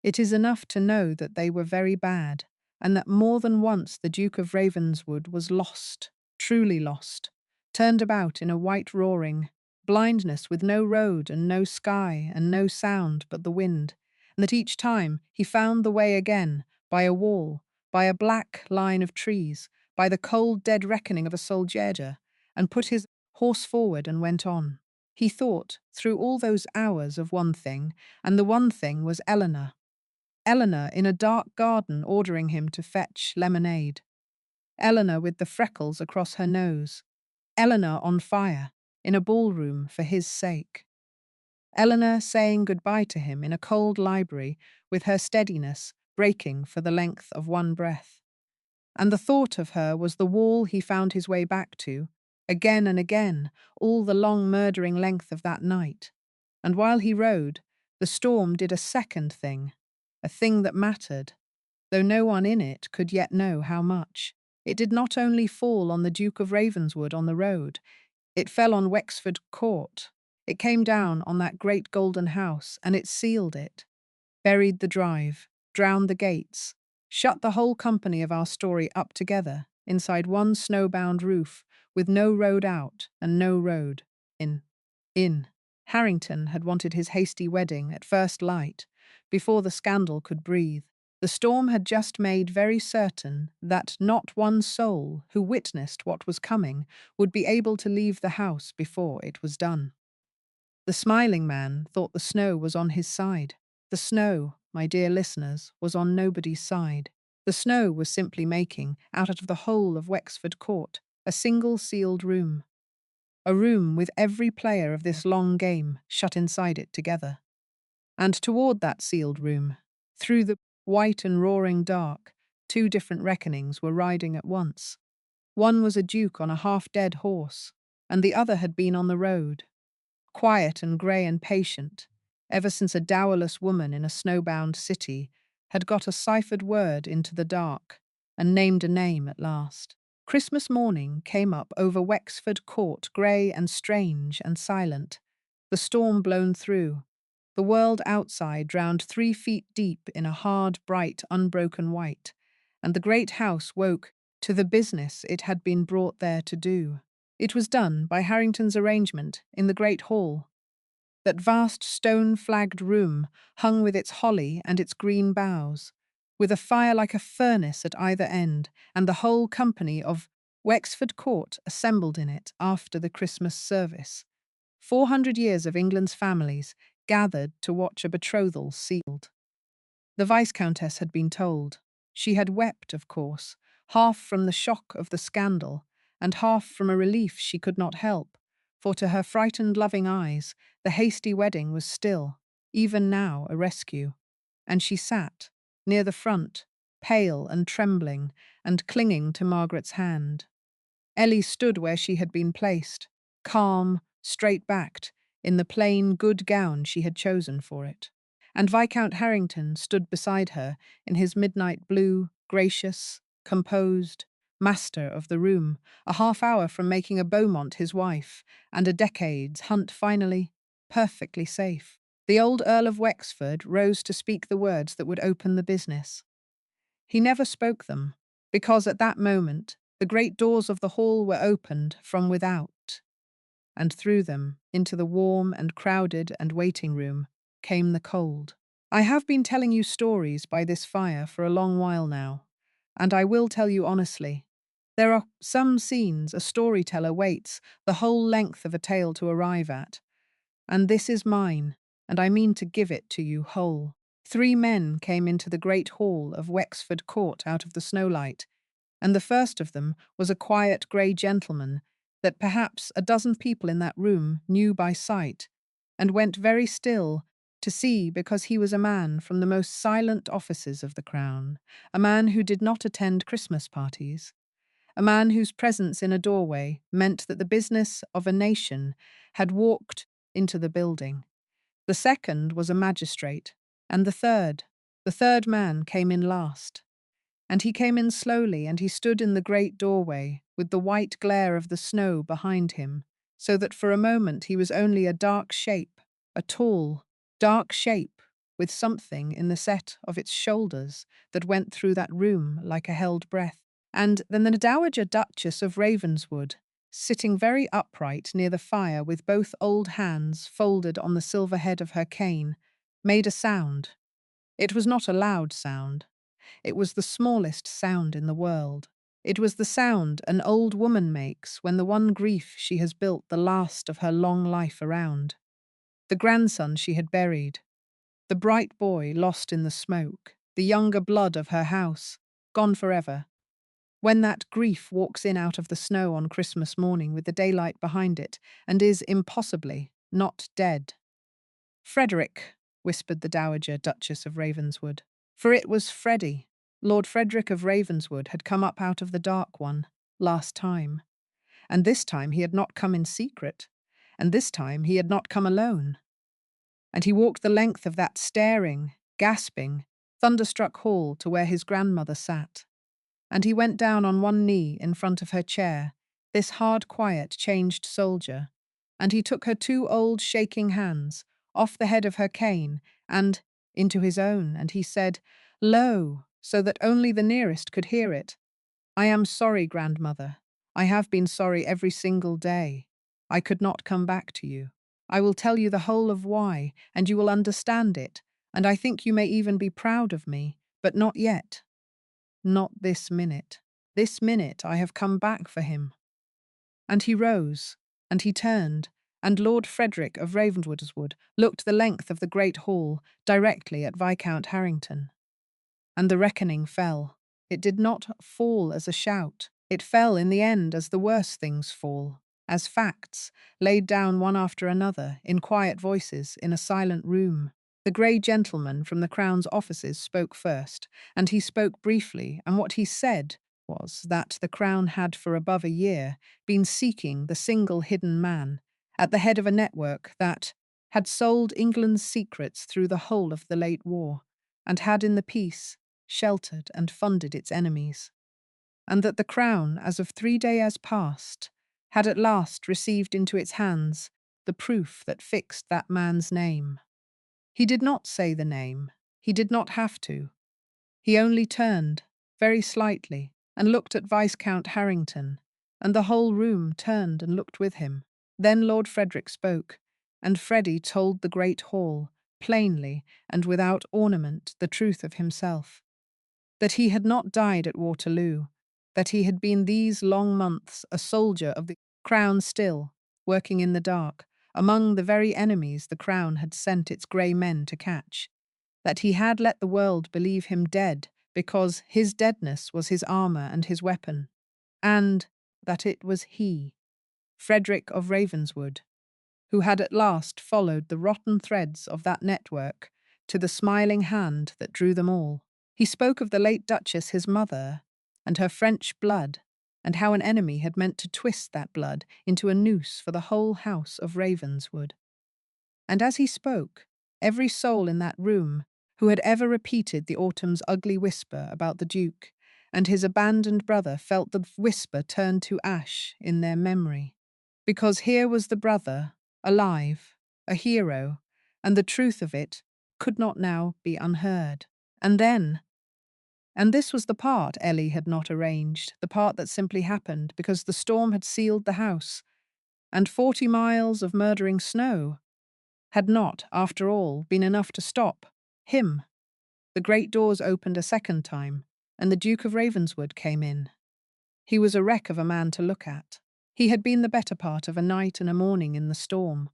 It is enough to know that they were very bad, and that more than once the Duke of Ravenswood was lost, truly lost, turned about in a white roaring blindness with no road and no sky and no sound but the wind, and that each time he found the way again, by a wall, by a black line of trees, by the cold dead reckoning of a soldier, and put his horse forward and went on. He thought, through all those hours, of one thing, and the one thing was Eleanor. Eleanor in a dark garden ordering him to fetch lemonade. Eleanor with the freckles across her nose. Eleanor on fire, in a ballroom for his sake. Eleanor saying goodbye to him in a cold library with her steadiness breaking for the length of one breath. And the thought of her was the wall he found his way back to, again and again, all the long murdering length of that night. And while he rode, the storm did a second thing, a thing that mattered, though no one in it could yet know how much. It did not only fall on the Duke of Ravenswood on the road, it fell on Wexford Court. It came down on that great golden house, and it sealed it, buried the drive, drowned the gates, shut the whole company of our story up together inside one snowbound roof with no road out and no road in. Harrington had wanted his hasty wedding at first light, before the scandal could breathe. The storm had just made very certain that not one soul who witnessed what was coming would be able to leave the house before it was done. The smiling man thought the snow was on his side. The snow, my dear listeners, was on nobody's side. The snow was simply making, out of the whole of Wexford Court, a single sealed room. A room with every player of this long game shut inside it together. And toward that sealed room, through the white and roaring dark, two different reckonings were riding at once. One was a duke on a half-dead horse, and the other had been on the road, quiet and grey and patient, ever since a dowerless woman in a snowbound city had got a ciphered word into the dark and named a name at last. Christmas morning came up over Wexford Court, grey and strange and silent, the storm blown through, the world outside drowned 3 feet deep in a hard, bright, unbroken white, and the great house woke to the business it had been brought there to do. It was done by Harrington's arrangement in the great hall. that vast stone-flagged room hung with its holly and its green boughs, with a fire like a furnace at either end, and the whole company of Wexford Court assembled in it after the Christmas service. 400 years of England's families gathered to watch a betrothal sealed. The Viscountess had been told. She had wept, of course, half from the shock of the scandal, and half from a relief she could not help, for to her frightened, loving eyes, the hasty wedding was still, even now, a rescue. And she sat, near the front, pale and trembling, and clinging to Margaret's hand. Ellie stood where she had been placed, calm, straight-backed, in the plain, good gown she had chosen for it. And Viscount Harrington stood beside her in his midnight blue, gracious, composed, master of the room, a half-hour from making a Beaumont his wife, and a decade's hunt finally, perfectly safe. The old Earl of Wexford rose to speak the words that would open the business. He never spoke them, because at that moment the great doors of the hall were opened from without, and through them, into the warm and crowded and waiting room, came the cold. I have been telling you stories by this fire for a long while now, and I will tell you honestly. There are some scenes a storyteller waits the whole length of a tale to arrive at, and this is mine, and I mean to give it to you whole. 3 men came into the great hall of Wexford Court out of the snowlight, and the first of them was a quiet grey gentleman that perhaps a dozen people in that room knew by sight, and went very still to see because he was a man from the most silent offices of the Crown, a man who did not attend Christmas parties, a man whose presence in a doorway meant that the business of a nation had walked into the building. The second was a magistrate, and the third man came in last. And he came in slowly, and he stood in the great doorway, with the white glare of the snow behind him, so that for a moment he was only a dark shape, a tall, dark shape, with something in the set of its shoulders that went through that room like a held breath. And then the Dowager Duchess of Ravenswood, sitting very upright near the fire with both old hands folded on the silver head of her cane, made a sound. It was not a loud sound. It was the smallest sound in the world. It was the sound an old woman makes when the one grief she has built the last of her long life around, the grandson she had buried, the bright boy lost in the smoke, the younger blood of her house, gone forever, when that grief walks in out of the snow on Christmas morning with the daylight behind it and is impossibly not dead. "Frederick," whispered the Dowager Duchess of Ravenswood. For it was Freddie. Lord Frederick of Ravenswood had come up out of the dark one, last time. And this time he had not come in secret. And this time he had not come alone. And he walked the length of that staring, gasping, thunderstruck hall to where his grandmother sat. And he went down on one knee in front of her chair, this hard, quiet, changed soldier. And he took her 2 old, shaking hands, off the head of her cane, and into his own, and he said, low, so that only the nearest could hear it, "I am sorry, grandmother. I have been sorry every single day. I could not come back to you. I will tell you the whole of why, and you will understand it, and I think you may even be proud of me, but not yet. Not this minute. This minute I have come back for him." And he rose, and he turned, and Lord Frederick of Ravenswood looked the length of the great hall directly at Viscount Harrington. And the reckoning fell. It did not fall as a shout. It fell in the end as the worst things fall, as facts, laid down one after another, in quiet voices, in a silent room. The grey gentleman from the Crown's offices spoke first, and he spoke briefly, and what he said was that the Crown had for above a year been seeking the single hidden man at the head of a network that had sold England's secrets through the whole of the late war, and had in the peace sheltered and funded its enemies, and that the Crown, as of 3 days past, had at last received into its hands the proof that fixed that man's name. He did not say the name. He did not have to. He only turned, very slightly, and looked at Viscount Harrington, and the whole room turned and looked with him. Then Lord Frederick spoke. And Freddie told the great hall, plainly and without ornament, the truth of himself. That he had not died at Waterloo, that he had been these long months a soldier of the Crown still, working in the dark, among the very enemies the Crown had sent its grey men to catch. That he had let the world believe him dead because his deadness was his armour and his weapon, and that it was he, Frederick of Ravenswood, who had at last followed the rotten threads of that network to the smiling hand that drew them all. He spoke of the late Duchess, his mother, and her French blood, and how an enemy had meant to twist that blood into a noose for the whole house of Ravenswood. And as he spoke, every soul in that room who had ever repeated the autumn's ugly whisper about the Duke and his abandoned brother felt the whisper turn to ash in their memory. Because here was the brother, alive, a hero, and the truth of it could not now be unheard. And this was the part Ellie had not arranged, the part that simply happened because the storm had sealed the house, and 40 miles of murdering snow had not, after all, been enough to stop him. The great doors opened a second time, and the Duke of Ravenswood came in. He was a wreck of a man to look at. He had been the better part of a night and a morning in the storm.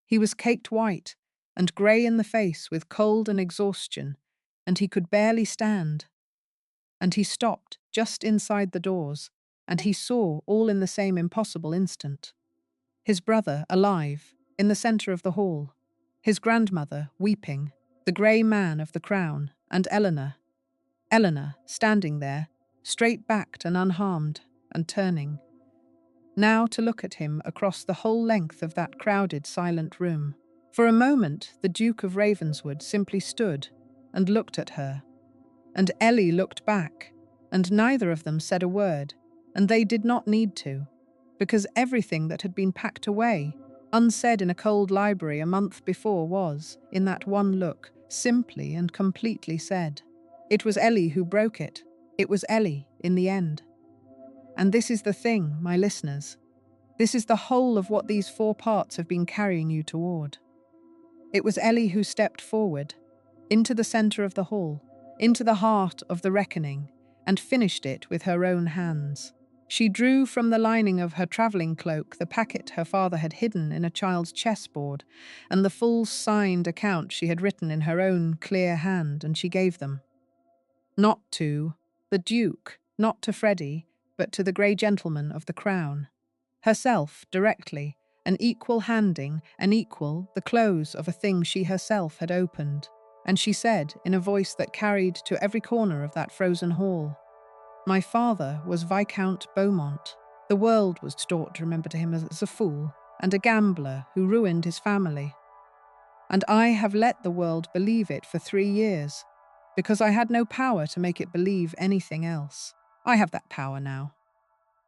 He was caked white and grey in the face with cold and exhaustion, and he could barely stand. And he stopped just inside the doors, and he saw, all in the same impossible instant, his brother alive, in the centre of the hall, his grandmother weeping, the grey man of the Crown, and Eleanor standing there, straight-backed and unharmed, and turning, now to look at him across the whole length of that crowded, silent room. For a moment, the Duke of Ravenswood simply stood and looked at her, and Ellie looked back, and neither of them said a word, and they did not need to, because everything that had been packed away, unsaid in a cold library a month before was, in that one look, simply and completely said. It was Ellie who broke it. It was Ellie, in the end. And this is the thing, my listeners. This is the whole of what these 4 parts have been carrying you toward. It was Ellie who stepped forward, into the centre of the hall, into the heart of the reckoning, and finished it with her own hands. She drew from the lining of her travelling cloak the packet her father had hidden in a child's chessboard, and the full signed account she had written in her own clear hand, and she gave them. Not to the Duke, not to Freddie, but to the grey gentleman of the Crown. Herself, directly, an equal handing, an equal, the close of a thing she herself had opened. And she said, in a voice that carried to every corner of that frozen hall, "My father was Viscount Beaumont. The world was taught to remember him as a fool and a gambler who ruined his family. And I have let the world believe it for 3 years, because I had no power to make it believe anything else. I have that power now.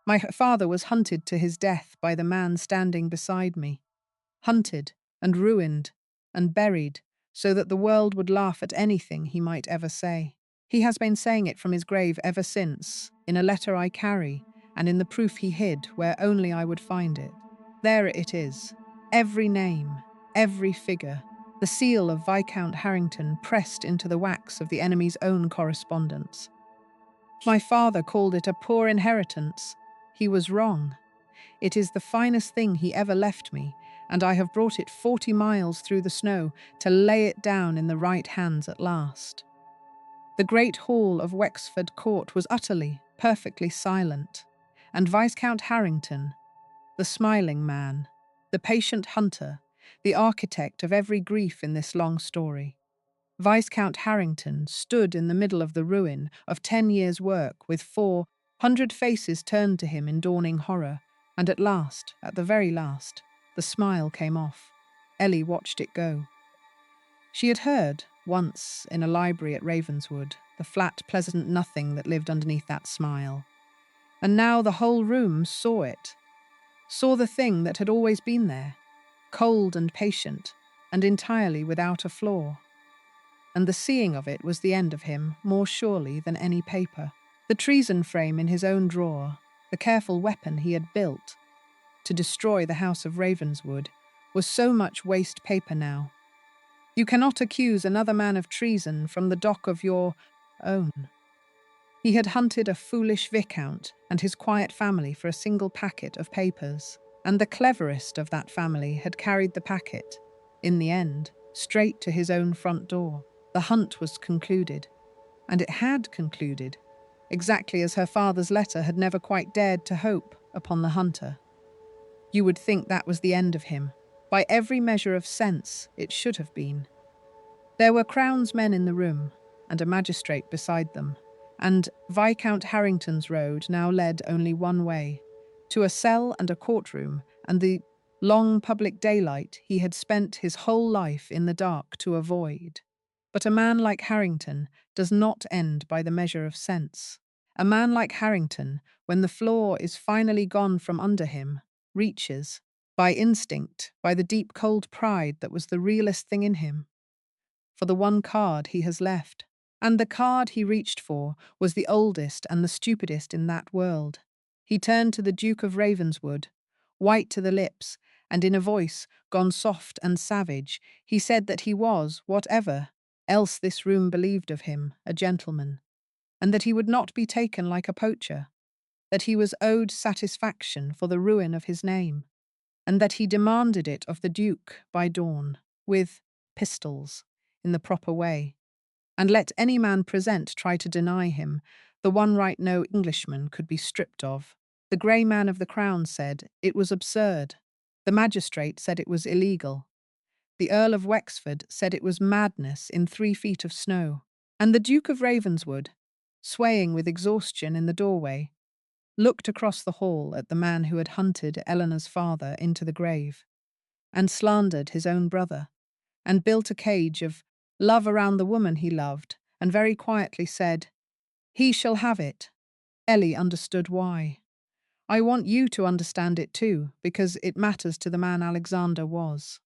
My father was hunted to his death by the man standing beside me. Hunted and ruined and buried so that the world would laugh at anything he might ever say. He has been saying it from his grave ever since, in a letter I carry, and in the proof he hid where only I would find it. There it is. Every name, every figure, the seal of Viscount Harrington pressed into the wax of the enemy's own correspondence. My father called it a poor inheritance. He was wrong. It is the finest thing he ever left me, and I have brought it 40 miles through the snow to lay it down in the right hands at last. The great hall of Wexford Court was utterly, perfectly silent, and Viscount Harrington, the smiling man, the patient hunter, the architect of every grief in this long story, Viscount Harrington stood in the middle of the ruin of 10 years' work with 400 faces turned to him in dawning horror, and at last, at the very last, the smile came off. Ellie watched it go. She had heard, once, in a library at Ravenswood, the flat, pleasant nothing that lived underneath that smile. And now the whole room saw it, saw the thing that had always been there, cold and patient, and entirely without a flaw. And the seeing of it was the end of him more surely than any paper. The treason frame in his own drawer, the careful weapon he had built to destroy the house of Ravenswood, was so much waste paper now. You cannot accuse another man of treason from the dock of your own. He had hunted a foolish viscount and his quiet family for a single packet of papers, and the cleverest of that family had carried the packet, in the end, straight to his own front door. The hunt was concluded, and it had concluded, exactly as her father's letter had never quite dared to hope upon the hunter. You would think that was the end of him. By every measure of sense, it should have been. There were Crown's men in the room, and a magistrate beside them, and Viscount Harrington's road now led only one way, to a cell and a courtroom, and the long public daylight he had spent his whole life in the dark to avoid. But a man like Harrington does not end by the measure of sense. A man like Harrington, when the floor is finally gone from under him, reaches, by instinct, by the deep cold pride that was the realest thing in him, for the one card he has left. And the card he reached for was the oldest and the stupidest in that world. He turned to the Duke of Ravenswood, white to the lips, and in a voice gone soft and savage, he said that he was, whatever else this room believed of him, a gentleman, and that he would not be taken like a poacher, that he was owed satisfaction for the ruin of his name, and that he demanded it of the Duke by dawn, with pistols, in the proper way. And let any man present try to deny him, the one right no Englishman could be stripped of. The grey man of the Crown said it was absurd. The magistrate said it was illegal. The Earl of Wexford said it was madness in 3 feet of snow. And the Duke of Ravenswood, swaying with exhaustion in the doorway, looked across the hall at the man who had hunted Eleanor's father into the grave, and slandered his own brother, and built a cage of love around the woman he loved, and very quietly said, "He shall have it." Ellie understood why. I want you to understand it too, because it matters to the man Alexander was.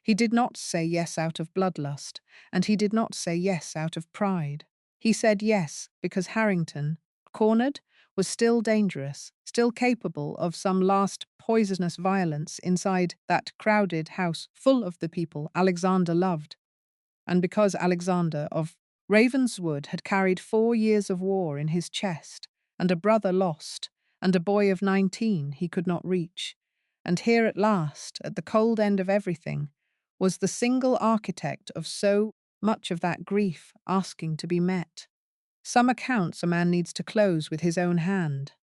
He did not say yes out of bloodlust, and he did not say yes out of pride. He said yes because Harrington, cornered, was still dangerous, still capable of some last poisonous violence inside that crowded house full of the people Alexander loved, and because Alexander of Ravenswood had carried 4 years of war in his chest, and a brother lost, and a boy of 19 he could not reach. And here at last, at the cold end of everything, was the single architect of so much of that grief asking to be met. Some accounts a man needs to close with his own hand.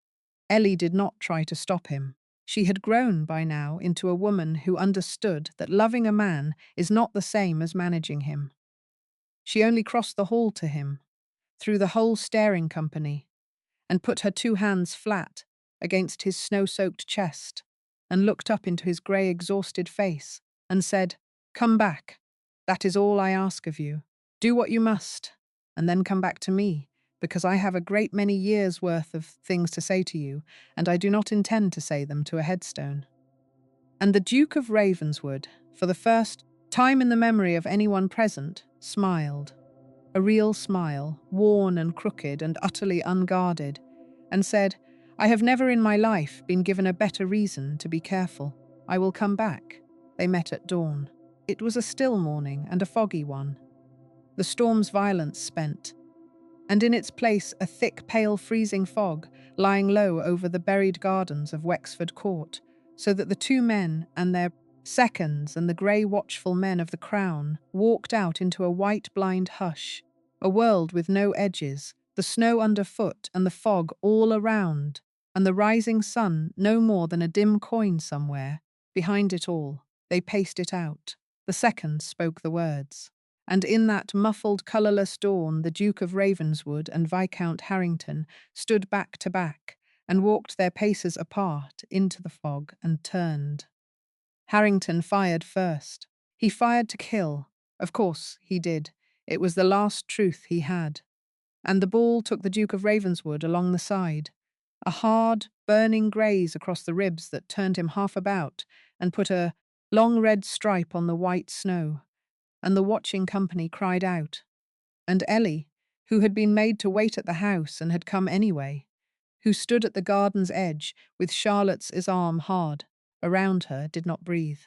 Ellie did not try to stop him. She had grown by now into a woman who understood that loving a man is not the same as managing him. She only crossed the hall to him, through the whole staring company, and put her 2 hands flat against his snow-soaked chest, and looked up into his grey, exhausted face, and said, "Come back. That is all I ask of you. Do what you must, and then come back to me, because I have a great many years' worth of things to say to you, and I do not intend to say them to a headstone." And the Duke of Ravenswood, for the first time in the memory of anyone present, smiled. A real smile, worn and crooked and utterly unguarded, and said, "I have never in my life been given a better reason to be careful. I will come back." They met at dawn. It was a still morning and a foggy one, the storm's violence spent, and in its place a thick, pale, freezing fog lying low over the buried gardens of Wexford Court, so that the 2 men and their seconds and the grey watchful men of the Crown walked out into a white blind hush, a world with no edges, the snow underfoot and the fog all around, and the rising sun no more than a dim coin somewhere. Behind it all, they paced it out. The seconds spoke the words. And in that muffled, colourless dawn, the Duke of Ravenswood and Viscount Harrington stood back to back and walked their paces apart into the fog and turned. Harrington fired first. He fired to kill. Of course, he did. It was the last truth he had. And the ball took the Duke of Ravenswood along the side, a hard, burning graze across the ribs that turned him half about and put a long red stripe on the white snow. And the watching company cried out. And Ellie, who had been made to wait at the house and had come anyway, who stood at the garden's edge with Charlotte's arm hard around her, did not breathe.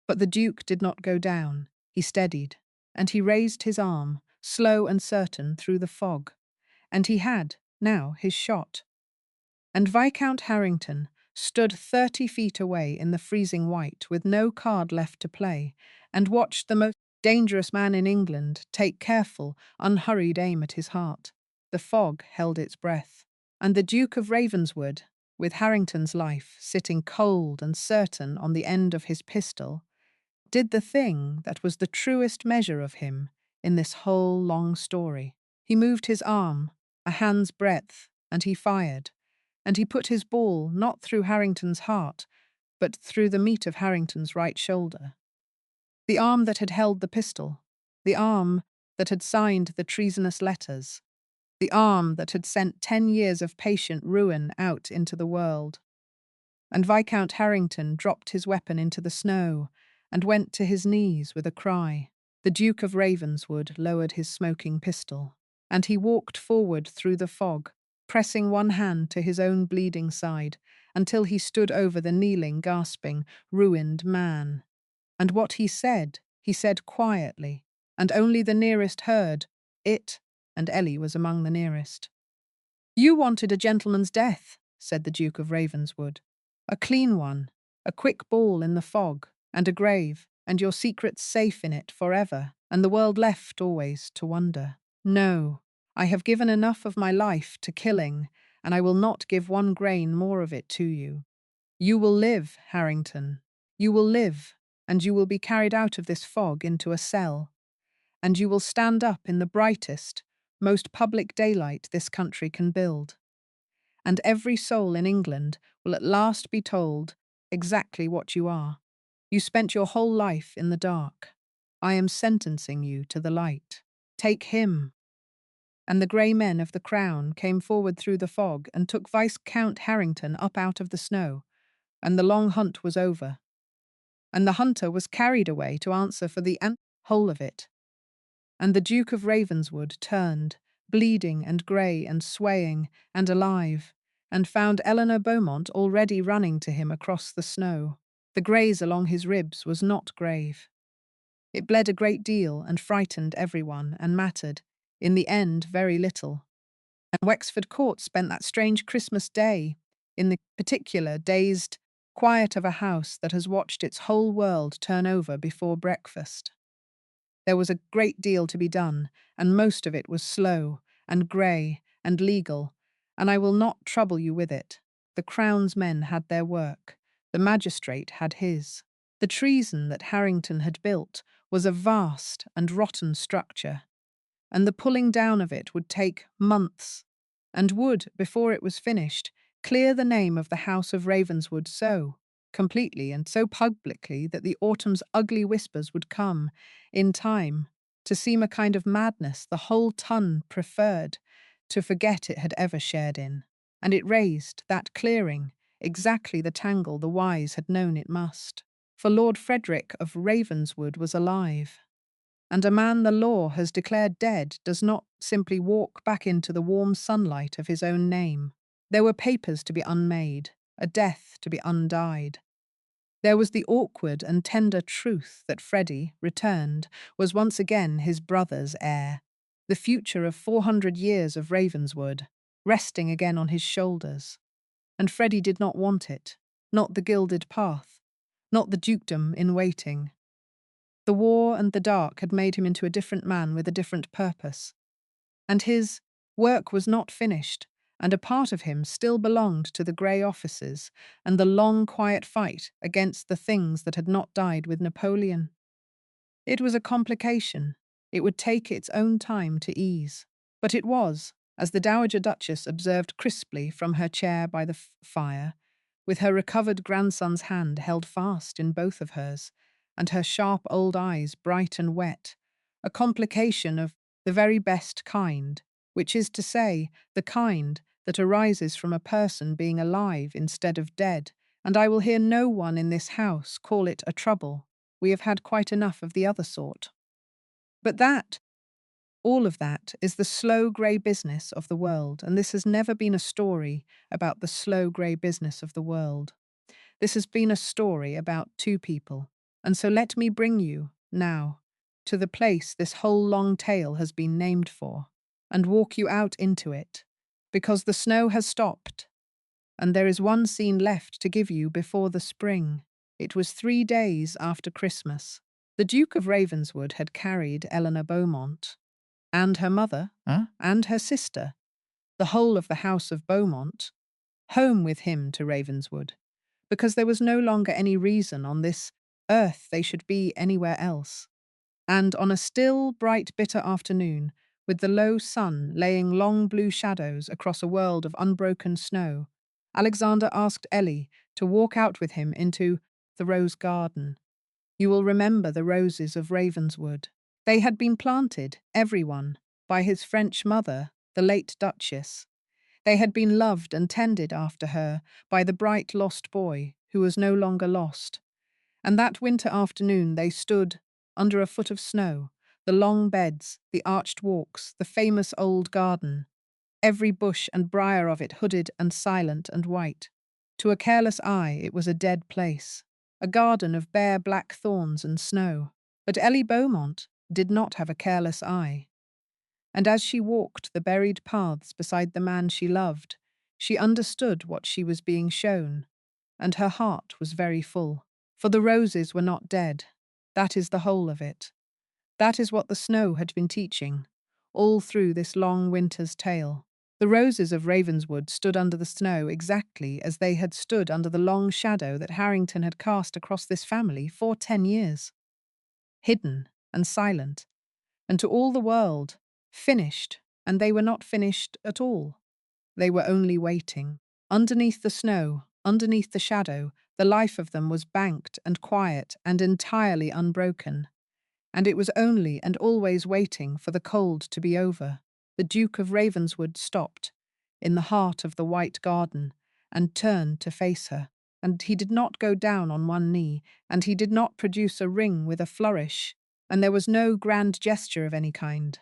But the Duke did not go down. He steadied, and he raised his arm, slow and certain, through the fog. And he had, now, his shot. And Viscount Harrington stood 30 feet away in the freezing white with no card left to play, and watched the most dangerous man in England take careful, unhurried aim at his heart. The fog held its breath, and the Duke of Ravenswood, with Harrington's life sitting cold and certain on the end of his pistol, did the thing that was the truest measure of him in this whole long story. He moved his arm, a hand's breadth, and he fired. And he put his ball not through Harrington's heart, but through the meat of Harrington's right shoulder. The arm that had held the pistol, the arm that had signed the treasonous letters, the arm that had sent 10 years of patient ruin out into the world. And Viscount Harrington dropped his weapon into the snow and went to his knees with a cry. The Duke of Ravenswood lowered his smoking pistol, and he walked forward through the fog, pressing one hand to his own bleeding side, until he stood over the kneeling, gasping, ruined man. And what he said quietly, and only the nearest heard it, and Ellie was among the nearest. "You wanted a gentleman's death," said the Duke of Ravenswood. "A clean one, a quick ball in the fog, and a grave, and your secrets safe in it forever, and the world left always to wonder. No, I have given enough of my life to killing, and I will not give one grain more of it to you. You will live, Harrington. You will live, and you will be carried out of this fog into a cell, and you will stand up in the brightest, most public daylight this country can build. And every soul in England will at last be told exactly what you are. You spent your whole life in the dark. I am sentencing you to the light. Take him." And the grey men of the Crown came forward through the fog and took Viscount Harrington up out of the snow, and the long hunt was over. And the hunter was carried away to answer for the whole of it. And the Duke of Ravenswood turned, bleeding and grey and swaying and alive, and found Eleanor Beaumont already running to him across the snow. The graze along his ribs was not grave. It bled a great deal and frightened everyone and mattered, in the end, very little. And Wexford Court spent that strange Christmas day in the particular, dazed quiet of a house that has watched its whole world turn over before breakfast. There was a great deal to be done, and most of it was slow and grey and legal, and I will not trouble you with it. The Crown's men had their work. The magistrate had his. The treason that Harrington had built was a vast and rotten structure, and the pulling down of it would take months, and would, before it was finished, clear the name of the House of Ravenswood so completely and so publicly that the autumn's ugly whispers would come, in time, to seem a kind of madness the whole ton preferred to forget it had ever shared in. And it raised, that clearing, exactly the tangle the wise had known it must. For Lord Frederick of Ravenswood was alive, and a man the law has declared dead does not simply walk back into the warm sunlight of his own name. There were papers to be unmade, a death to be undyed. There was the awkward and tender truth that Freddie, returned, was once again his brother's heir, the future of 400 years of Ravenswood, resting again on his shoulders. And Freddie did not want it, not the gilded path, not the dukedom in waiting. The war and the dark had made him into a different man with a different purpose. And his work was not finished, and a part of him still belonged to the grey offices and the long, quiet fight against the things that had not died with Napoleon. It was a complication. It would take its own time to ease. But it was, as the Dowager Duchess observed crisply from her chair by the fire, with her recovered grandson's hand held fast in both of hers, and her sharp old eyes bright and wet, a complication of the very best kind, which is to say, the kind that arises from a person being alive instead of dead, and I will hear no one in this house call it a trouble. We have had quite enough of the other sort. But that, all of that, is the slow grey business of the world, and this has never been a story about the slow grey business of the world. This has been a story about two people. And so let me bring you, now, to the place this whole long tale has been named for, and walk you out into it, because the snow has stopped, and there is one scene left to give you before the spring. It was 3 days after Christmas. The Duke of Ravenswood had carried Eleanor Beaumont, and her mother, and her sister, the whole of the house of Beaumont, home with him to Ravenswood, because there was no longer any reason on this earth they should be anywhere else. And on a still, bright, bitter afternoon, with the low sun laying long blue shadows across a world of unbroken snow, Alexander asked Ellie to walk out with him into the rose garden. You will remember the roses of Ravenswood. They had been planted, everyone, by his French mother, the late Duchess. They had been loved and tended after her by the bright lost boy who was no longer lost. And that winter afternoon they stood under a foot of snow, the long beds, the arched walks, the famous old garden, every bush and briar of it hooded and silent and white. To a careless eye it was a dead place, a garden of bare black thorns and snow. But Ellie Beaumont did not have a careless eye. And as she walked the buried paths beside the man she loved, she understood what she was being shown, and her heart was very full. For the roses were not dead. That is the whole of it. That is what the snow had been teaching, all through this long winter's tale. The roses of Ravenswood stood under the snow exactly as they had stood under the long shadow that Harrington had cast across this family for 10 years. Hidden and silent, and to all the world, finished, and they were not finished at all. They were only waiting. Underneath the snow, underneath the shadow, the life of them was banked and quiet and entirely unbroken. And it was only and always waiting for the cold to be over. The Duke of Ravenswood stopped, in the heart of the white garden, and turned to face her. And he did not go down on one knee, and he did not produce a ring with a flourish, and there was no grand gesture of any kind.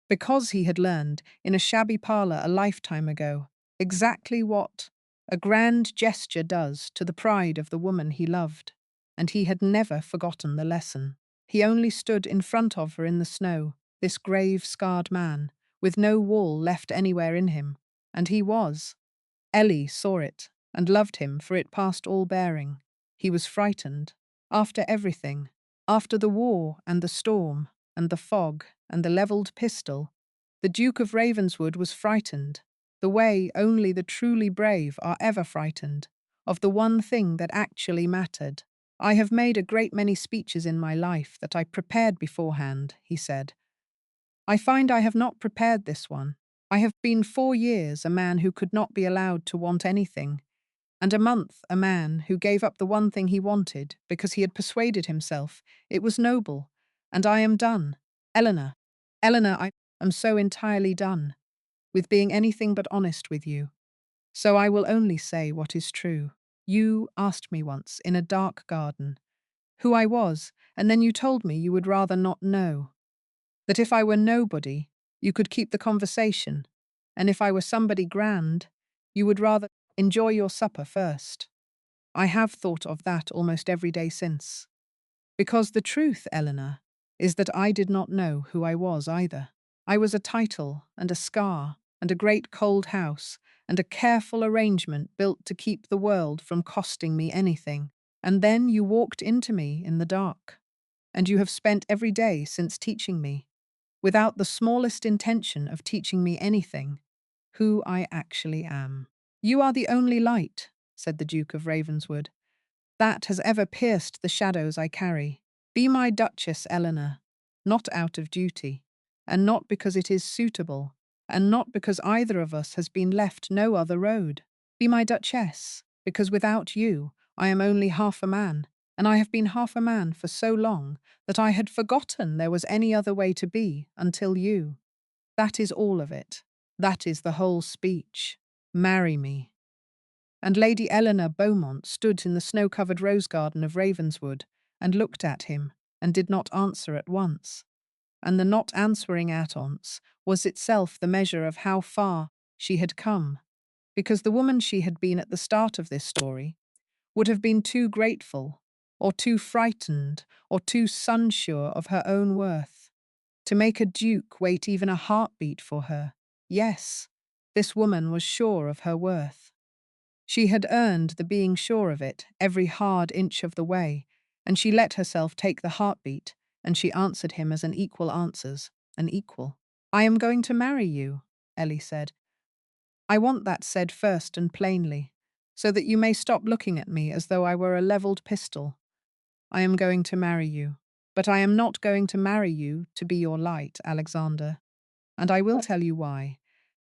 Because he had learned, in a shabby parlour a lifetime ago, exactly what a grand gesture does to the pride of the woman he loved, and he had never forgotten the lesson. He only stood in front of her in the snow, this grave, scarred man, with no wall left anywhere in him, and he was. Ellie saw it, and loved him for it past all bearing. He was frightened. After everything, after the war and the storm, and the fog, and the levelled pistol, the Duke of Ravenswood was frightened, the way only the truly brave are ever frightened, of the one thing that actually mattered. I have made a great many speeches in my life that I prepared beforehand, he said. I find I have not prepared this one. I have been 4 years a man who could not be allowed to want anything, and a month a man who gave up the one thing he wanted because he had persuaded himself it was noble, and I am done. Eleanor, I am so entirely done with being anything but honest with you. So I will only say what is true. You asked me once, in a dark garden, who I was, and then you told me you would rather not know. That if I were nobody, you could keep the conversation, and if I were somebody grand, you would rather enjoy your supper first. I have thought of that almost every day since. Because the truth, Eleanor, is that I did not know who I was either. I was a title and a scar and a great cold house and a careful arrangement built to keep the world from costing me anything. And then you walked into me in the dark, and you have spent every day since teaching me, without the smallest intention of teaching me anything, who I actually am. You are the only light, said the Duke of Ravenswood, that has ever pierced the shadows I carry. Be my Duchess, Eleanor, not out of duty, and not because it is suitable, and not because either of us has been left no other road. Be my Duchess, because without you I am only half a man, and I have been half a man for so long that I had forgotten there was any other way to be until you. That is all of it. That is the whole speech. Marry me. And Lady Eleanor Beaumont stood in the snow-covered rose garden of Ravenswood and looked at him and did not answer at once. And the not answering at once was itself the measure of how far she had come, because the woman she had been at the start of this story would have been too grateful or too frightened, or too unsure of her own worth, to make a duke wait even a heartbeat for her. Yes, this woman was sure of her worth. She had earned the being sure of it every hard inch of the way, and she let herself take the heartbeat, and she answered him as an equal answers, an equal. "I am going to marry you," Ellie said. "I want that said first and plainly, so that you may stop looking at me as though I were a levelled pistol. I am going to marry you, but I am not going to marry you to be your light, Alexander. And I will tell you why.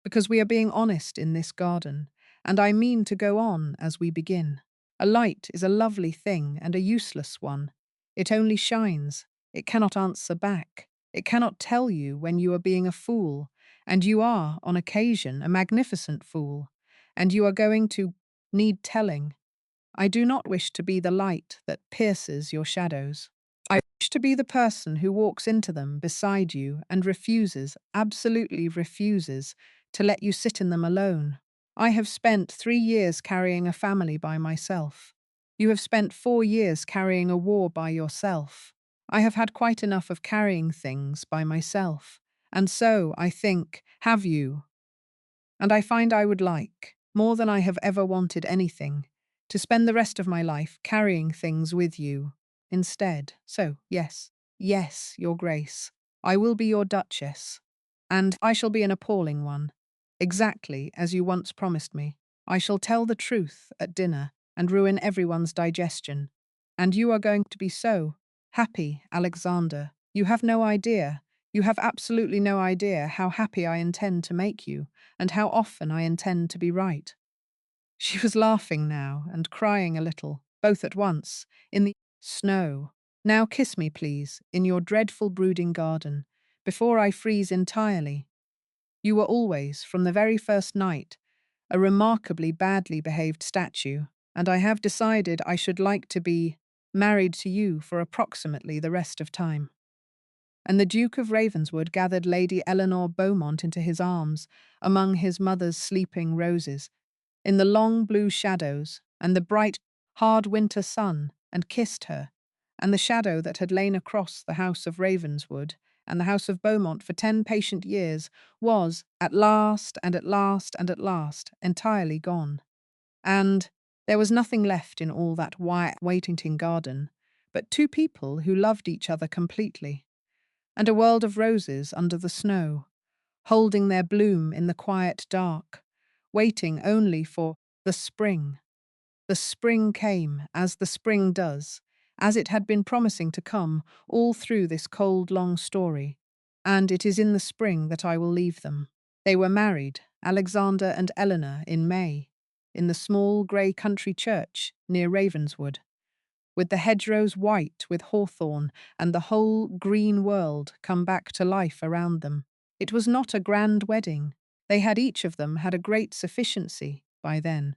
Because we are being honest in this garden, and I mean to go on as we begin. A light is a lovely thing and a useless one. It only shines. It cannot answer back. It cannot tell you when you are being a fool, and you are, on occasion, a magnificent fool, and you are going to need telling. I do not wish to be the light that pierces your shadows. I wish to be the person who walks into them beside you and refuses, absolutely refuses, to let you sit in them alone. I have spent 3 years carrying a family by myself. You have spent 4 years carrying a war by yourself. I have had quite enough of carrying things by myself. And so, I think, have you. And I find I would like, more than I have ever wanted anything, to spend the rest of my life carrying things with you instead. So, yes, yes, your grace, I will be your duchess. And I shall be an appalling one, exactly as you once promised me. I shall tell the truth at dinner and ruin everyone's digestion. And you are going to be so happy, Alexander. You have no idea. You have absolutely no idea how happy I intend to make you, and how often I intend to be right. She was laughing now and crying a little, both at once, in the snow. Now kiss me, please, in your dreadful brooding garden, before I freeze entirely. You were always, from the very first night, a remarkably badly behaved statue, and I have decided I should like to be married to you for approximately the rest of time. And the Duke of Ravenswood gathered Lady Eleanor Beaumont into his arms among his mother's sleeping roses, in the long blue shadows and the bright, hard winter sun, and kissed her, and the shadow that had lain across the house of Ravenswood and the house of Beaumont for 10 patient years was, at last, and at last, and at last, entirely gone. And there was nothing left in all that waiting garden but two people who loved each other completely, and a world of roses under the snow, holding their bloom in the quiet dark, waiting only for the spring. The spring came, as the spring does, as it had been promising to come all through this cold, long story, and it is in the spring that I will leave them. They were married, Alexander and Eleanor, in May, in the small grey country church near Ravenswood, with the hedgerows white with hawthorn and the whole green world come back to life around them. It was not a grand wedding. They had each of them had a great sufficiency, by then,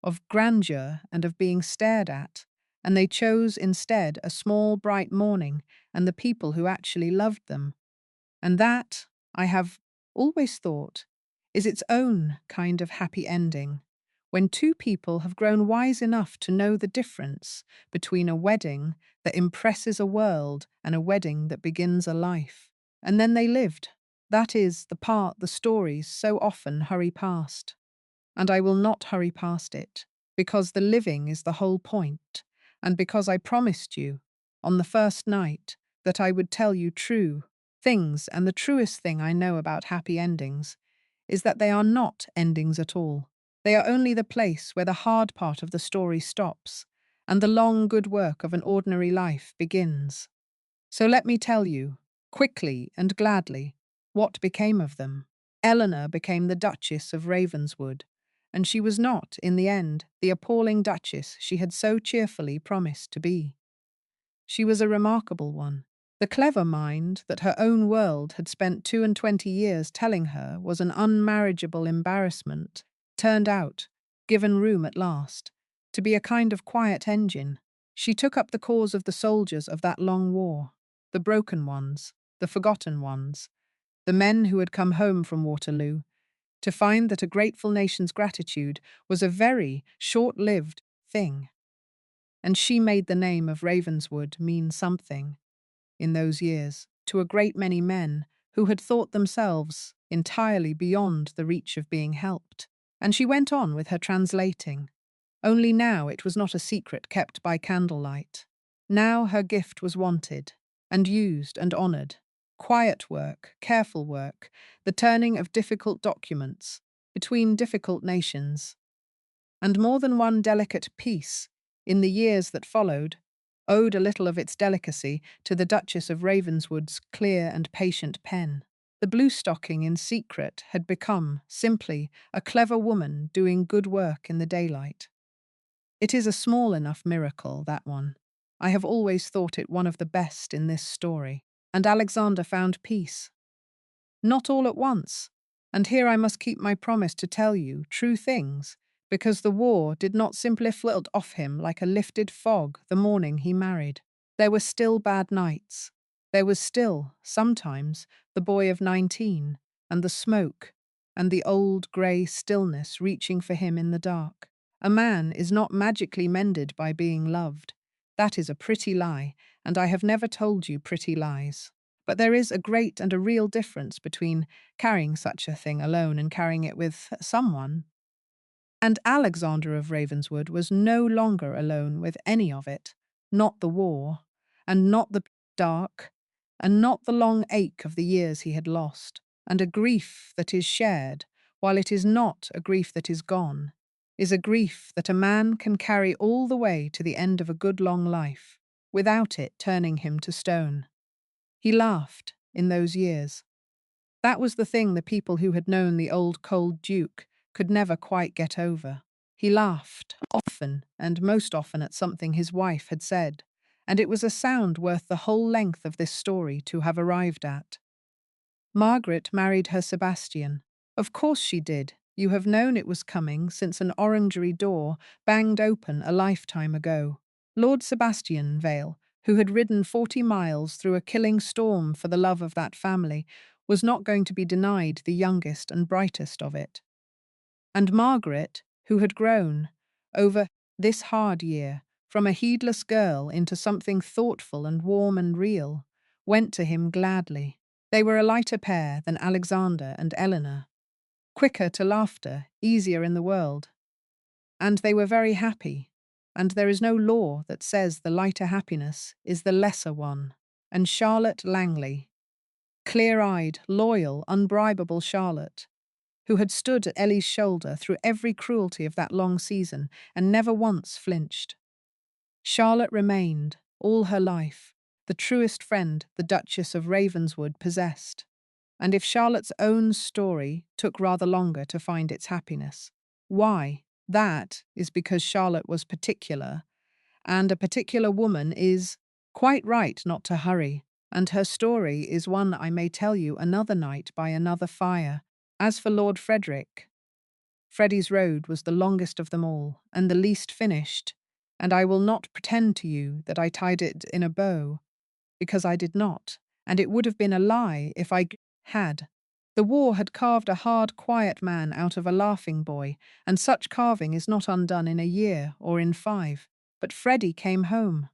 of grandeur and of being stared at, and they chose instead a small bright morning and the people who actually loved them. And that, I have always thought, is its own kind of happy ending, when two people have grown wise enough to know the difference between a wedding that impresses a world and a wedding that begins a life. And then they lived. That is the part the stories so often hurry past. And I will not hurry past it, because the living is the whole point, and because I promised you, on the first night, that I would tell you true things, and the truest thing I know about happy endings is that they are not endings at all. They are only the place where the hard part of the story stops, and the long good work of an ordinary life begins. So let me tell you, quickly and gladly, what became of them. Eleanor became the Duchess of Ravenswood, and she was not, in the end, the appalling duchess she had so cheerfully promised to be. She was a remarkable one. The clever mind that her own world had spent 22 years telling her was an unmarriageable embarrassment turned out, given room at last, to be a kind of quiet engine. She took up the cause of the soldiers of that long war, the broken ones, the forgotten ones, the men who had come home from Waterloo, to find that a grateful nation's gratitude was a very short-lived thing. and she made the name of Ravenswood mean something in those years to a great many men who had thought themselves entirely beyond the reach of being helped. And she went on with her translating. Only now it was not a secret kept by candlelight. Now her gift was wanted, and used and honoured. Quiet work, careful work, the turning of difficult documents between difficult nations, and more than one delicate piece, in the years that followed, owed a little of its delicacy to the Duchess of Ravenswood's clear and patient pen. The blue stocking in secret had become, simply, a clever woman doing good work in the daylight. It is a small enough miracle, that one. I have always thought it one of the best in this story. And Alexander found peace. Not all at once. And here I must keep my promise to tell you true things, because the war did not simply float off him like a lifted fog the morning he married. There were still bad nights. There was still, sometimes, the boy of 19, and the smoke, and the old grey stillness reaching for him in the dark. A man is not magically mended by being loved. That is a pretty lie, and I have never told you pretty lies. But there is a great and a real difference between carrying such a thing alone and carrying it with someone. And Alexander of Ravenswood was no longer alone with any of it, not the war, and not the dark, and not the long ache of the years he had lost, and a grief that is shared, while it is not a grief that is gone, is a grief that a man can carry all the way to the end of a good long life, without it turning him to stone. He laughed in those years. That was the thing the people who had known the old cold Duke could never quite get over. He laughed, often, and most often at something his wife had said, and it was a sound worth the whole length of this story to have arrived at. Margaret married her Sebastian. Of course she did. You have known it was coming since an orangery door banged open a lifetime ago. Lord Sebastian Vale, who had ridden 40 miles through a killing storm for the love of that family, was not going to be denied the youngest and brightest of it. And Margaret, who had grown, over this hard year, from a heedless girl into something thoughtful and warm and real, went to him gladly. They were a lighter pair than Alexander and Eleanor, quicker to laughter, easier in the world. And they were very happy, and there is no law that says the lighter happiness is the lesser one. And Charlotte Langley, clear-eyed, loyal, unbribable Charlotte, who had stood at Ellie's shoulder through every cruelty of that long season and never once flinched. Charlotte remained, all her life, the truest friend the Duchess of Ravenswood possessed. And if Charlotte's own story took rather longer to find its happiness, why? That is because Charlotte was particular, and a particular woman is quite right not to hurry, and her story is one I may tell you another night by another fire. As for Lord Frederick, Freddie's road was the longest of them all, and the least finished, and I will not pretend to you that I tied it in a bow, because I did not, and it would have been a lie if I had. The war had carved a hard, quiet man out of a laughing boy, and such carving is not undone in a year or in 5. But Freddie came home,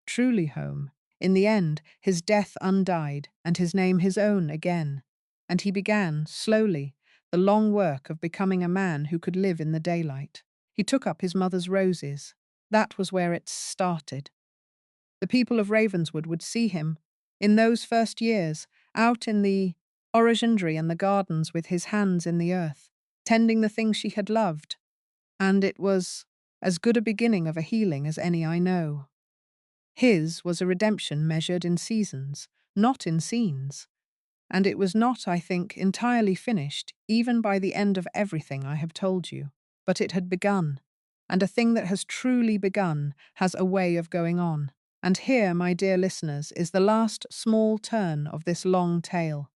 truly home. In the end, his death undyed, and his name his own again. And he began, slowly, the long work of becoming a man who could live in the daylight. He took up his mother's roses. That was where it started. The people of Ravenswood would see him, in those first years, out in the orangery and the gardens with his hands in the earth, tending the things she had loved. And it was as good a beginning of a healing as any I know. His was a redemption measured in seasons, not in scenes. And it was not, I think, entirely finished, even by the end of everything I have told you. But it had begun, and a thing that has truly begun has a way of going on. And here, my dear listeners, is the last small turn of this long tale.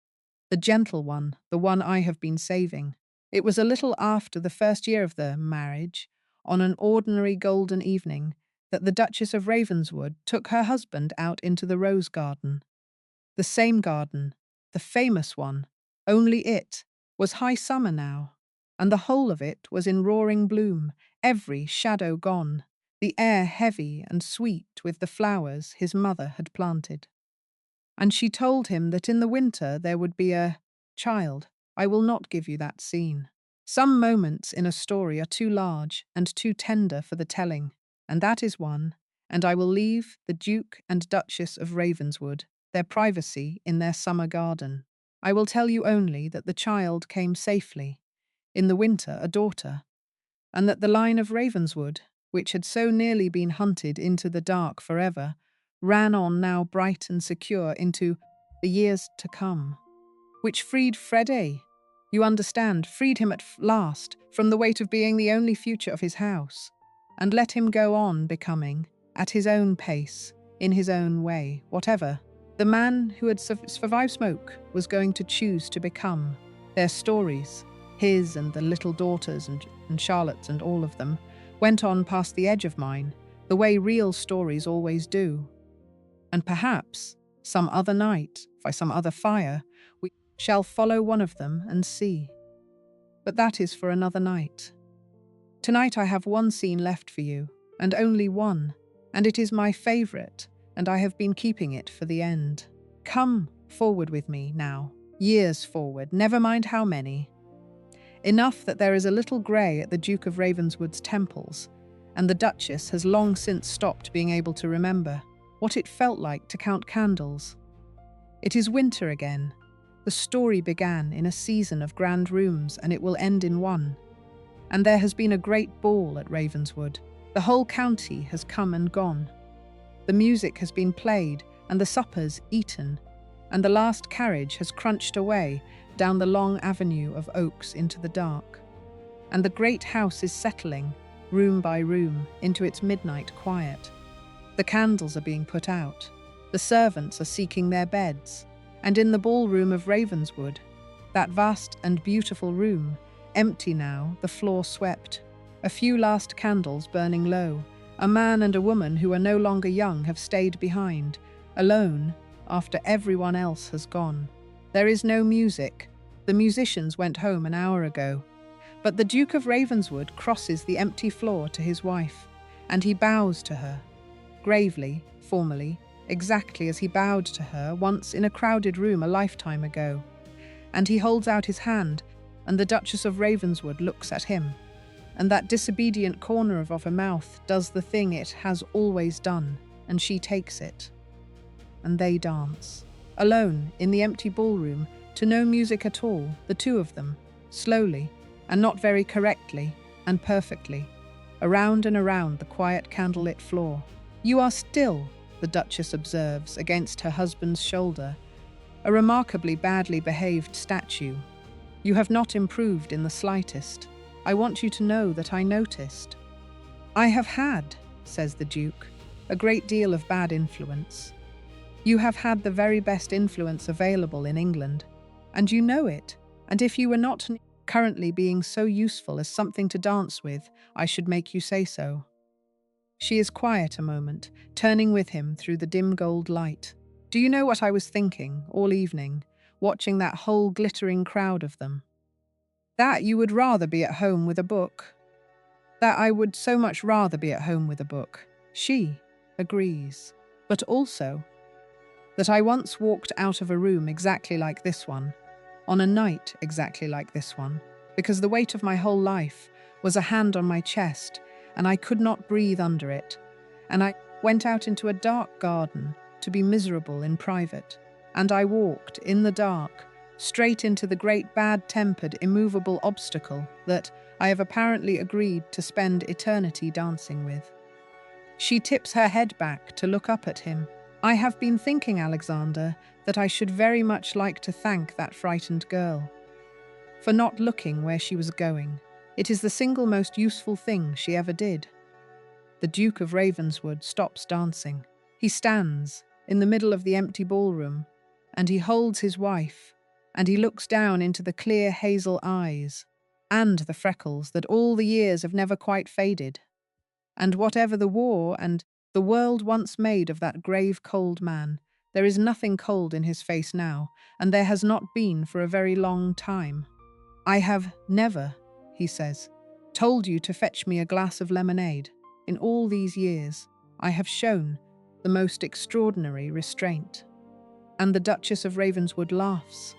The gentle one, the one I have been saving. It was a little after the first year of the marriage, on an ordinary golden evening, that the Duchess of Ravenswood took her husband out into the rose garden. The same garden, the famous one, only it was high summer now, and the whole of it was in roaring bloom, every shadow gone. the air heavy and sweet with the flowers his mother had planted. And she told him that in the winter there would be a child. I will not give you that scene. Some moments in a story are too large and too tender for the telling, and that is one, and I will leave the Duke and Duchess of Ravenswood their privacy in their summer garden. I will tell you only that the child came safely, in the winter a daughter, and that the line of Ravenswood, which had so nearly been hunted into the dark forever, ran on now bright and secure into the years to come, which freed Freddie, you understand, freed him at last from the weight of being the only future of his house, and let him go on becoming, at his own pace, in his own way, whatever the man who had survived smoke was going to choose to become. Their stories, his and the little daughters and Charlotte's and all of them, went on past the edge of mine, the way real stories always do. And perhaps, some other night, by some other fire, we shall follow one of them and see. But that is for another night. Tonight I have one scene left for you, and only one, and it is my favourite, and I have been keeping it for the end. Come forward with me now, years forward, never mind how many. Enough that there is a little grey at the Duke of Ravenswood's temples, and the Duchess has long since stopped being able to remember what it felt like to count candles. It is winter again. The story began in a season of grand rooms, and it will end in one. And there has been a great ball at Ravenswood. The whole county has come and gone. The music has been played, and the suppers eaten, and the last carriage has crunched away down the long avenue of oaks into the dark. And the great house is settling, room by room, into its midnight quiet. The candles are being put out. The servants are seeking their beds. And in the ballroom of Ravenswood, that vast and beautiful room, empty now, the floor swept, a few last candles burning low, a man and a woman who are no longer young have stayed behind, alone, after everyone else has gone. There is no music. The musicians went home an hour ago. But the Duke of Ravenswood crosses the empty floor to his wife, and he bows to her, gravely, formally, exactly as he bowed to her once in a crowded room a lifetime ago. And he holds out his hand, and the Duchess of Ravenswood looks at him. And that disobedient corner of her mouth does the thing it has always done, and she takes it. And they dance, alone in the empty ballroom, to no music at all, the two of them, slowly, and not very correctly and perfectly, around and around the quiet candlelit floor. You are still, the Duchess observes against her husband's shoulder, a remarkably badly behaved statue. You have not improved in the slightest. I want you to know that I noticed. I have had, says the Duke, a great deal of bad influence. You have had the very best influence available in England, and you know it, and if you were not currently being so useful as something to dance with, I should make you say so. She is quiet a moment, turning with him through the dim gold light. Do you know what I was thinking all evening, watching that whole glittering crowd of them? That you would rather be at home with a book. That I would so much rather be at home with a book. She agrees. But also that I once walked out of a room exactly like this one, on a night exactly like this one, because the weight of my whole life was a hand on my chest, and I could not breathe under it, and I went out into a dark garden to be miserable in private, and I walked, in the dark, straight into the great bad-tempered, immovable obstacle that I have apparently agreed to spend eternity dancing with. She tips her head back to look up at him. I have been thinking, Alexander, that I should very much like to thank that frightened girl for not looking where she was going. It is the single most useful thing she ever did. The Duke of Ravenswood stops dancing. He stands in the middle of the empty ballroom, and he holds his wife, and he looks down into the clear hazel eyes, and the freckles that all the years have never quite faded. And whatever the war and the world once made of that grave, cold man, there is nothing cold in his face now, and there has not been for a very long time. I have never, he says, told you to fetch me a glass of lemonade. in all these years, I have shown the most extraordinary restraint. And the Duchess of Ravenswood laughs.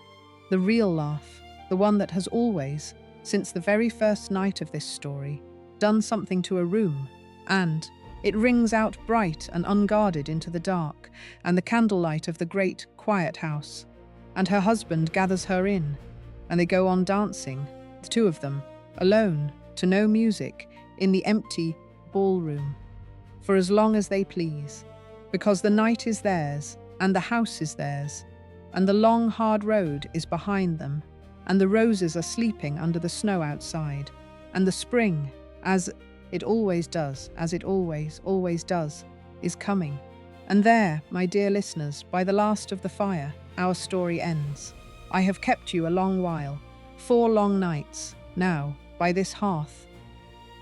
The real laugh, the one that has always, since the very first night of this story, done something to a room, and it rings out bright and unguarded into the dark and the candlelight of the great, quiet house. And her husband gathers her in, and they go on dancing, the two of them, alone, to no music, in the empty ballroom, for as long as they please, because the night is theirs, and the house is theirs, and the long, hard road is behind them, and the roses are sleeping under the snow outside, and the spring, as it always does, always does, is coming. And there, my dear listeners, by the last of the fire, our story ends. I have kept you a long while, 4 long nights, now, by this hearth,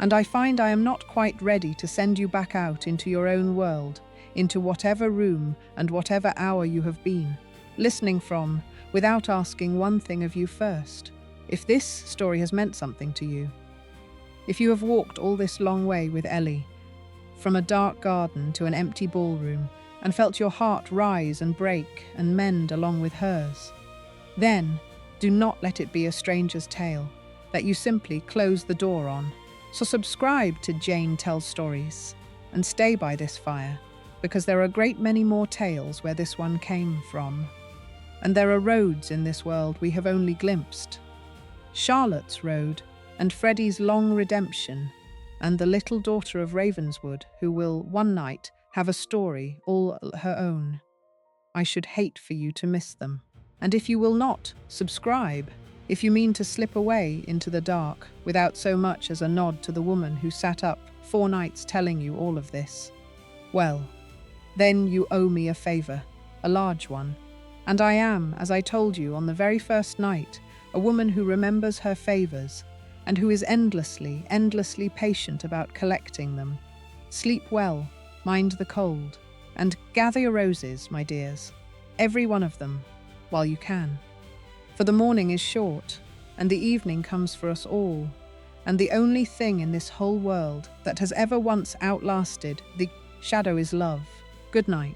and I find I am not quite ready to send you back out into your own world, into whatever room and whatever hour you have been, listening from, without asking one thing of you first. If this story has meant something to you, if you have walked all this long way with Ellie, from a dark garden to an empty ballroom, and felt your heart rise and break and mend along with hers, then do not let it be a stranger's tale that you simply close the door on. So subscribe to Jane Tells Stories and stay by this fire, because there are a great many more tales where this one came from. And there are roads in this world we have only glimpsed. Charlotte's road, and Freddie's long redemption, and the little daughter of Ravenswood who will, one night, have a story all her own. I should hate for you to miss them. And if you will not subscribe, if you mean to slip away into the dark without so much as a nod to the woman who sat up 4 nights telling you all of this, well, then you owe me a favor, a large one. And I am, as I told you on the very first night, a woman who remembers her favors and who is endlessly, endlessly patient about collecting them. Sleep well, mind the cold, and gather your roses, my dears, every one of them, while you can. For the morning is short, and the evening comes for us all, and the only thing in this whole world that has ever once outlasted the shadow is love. Good night.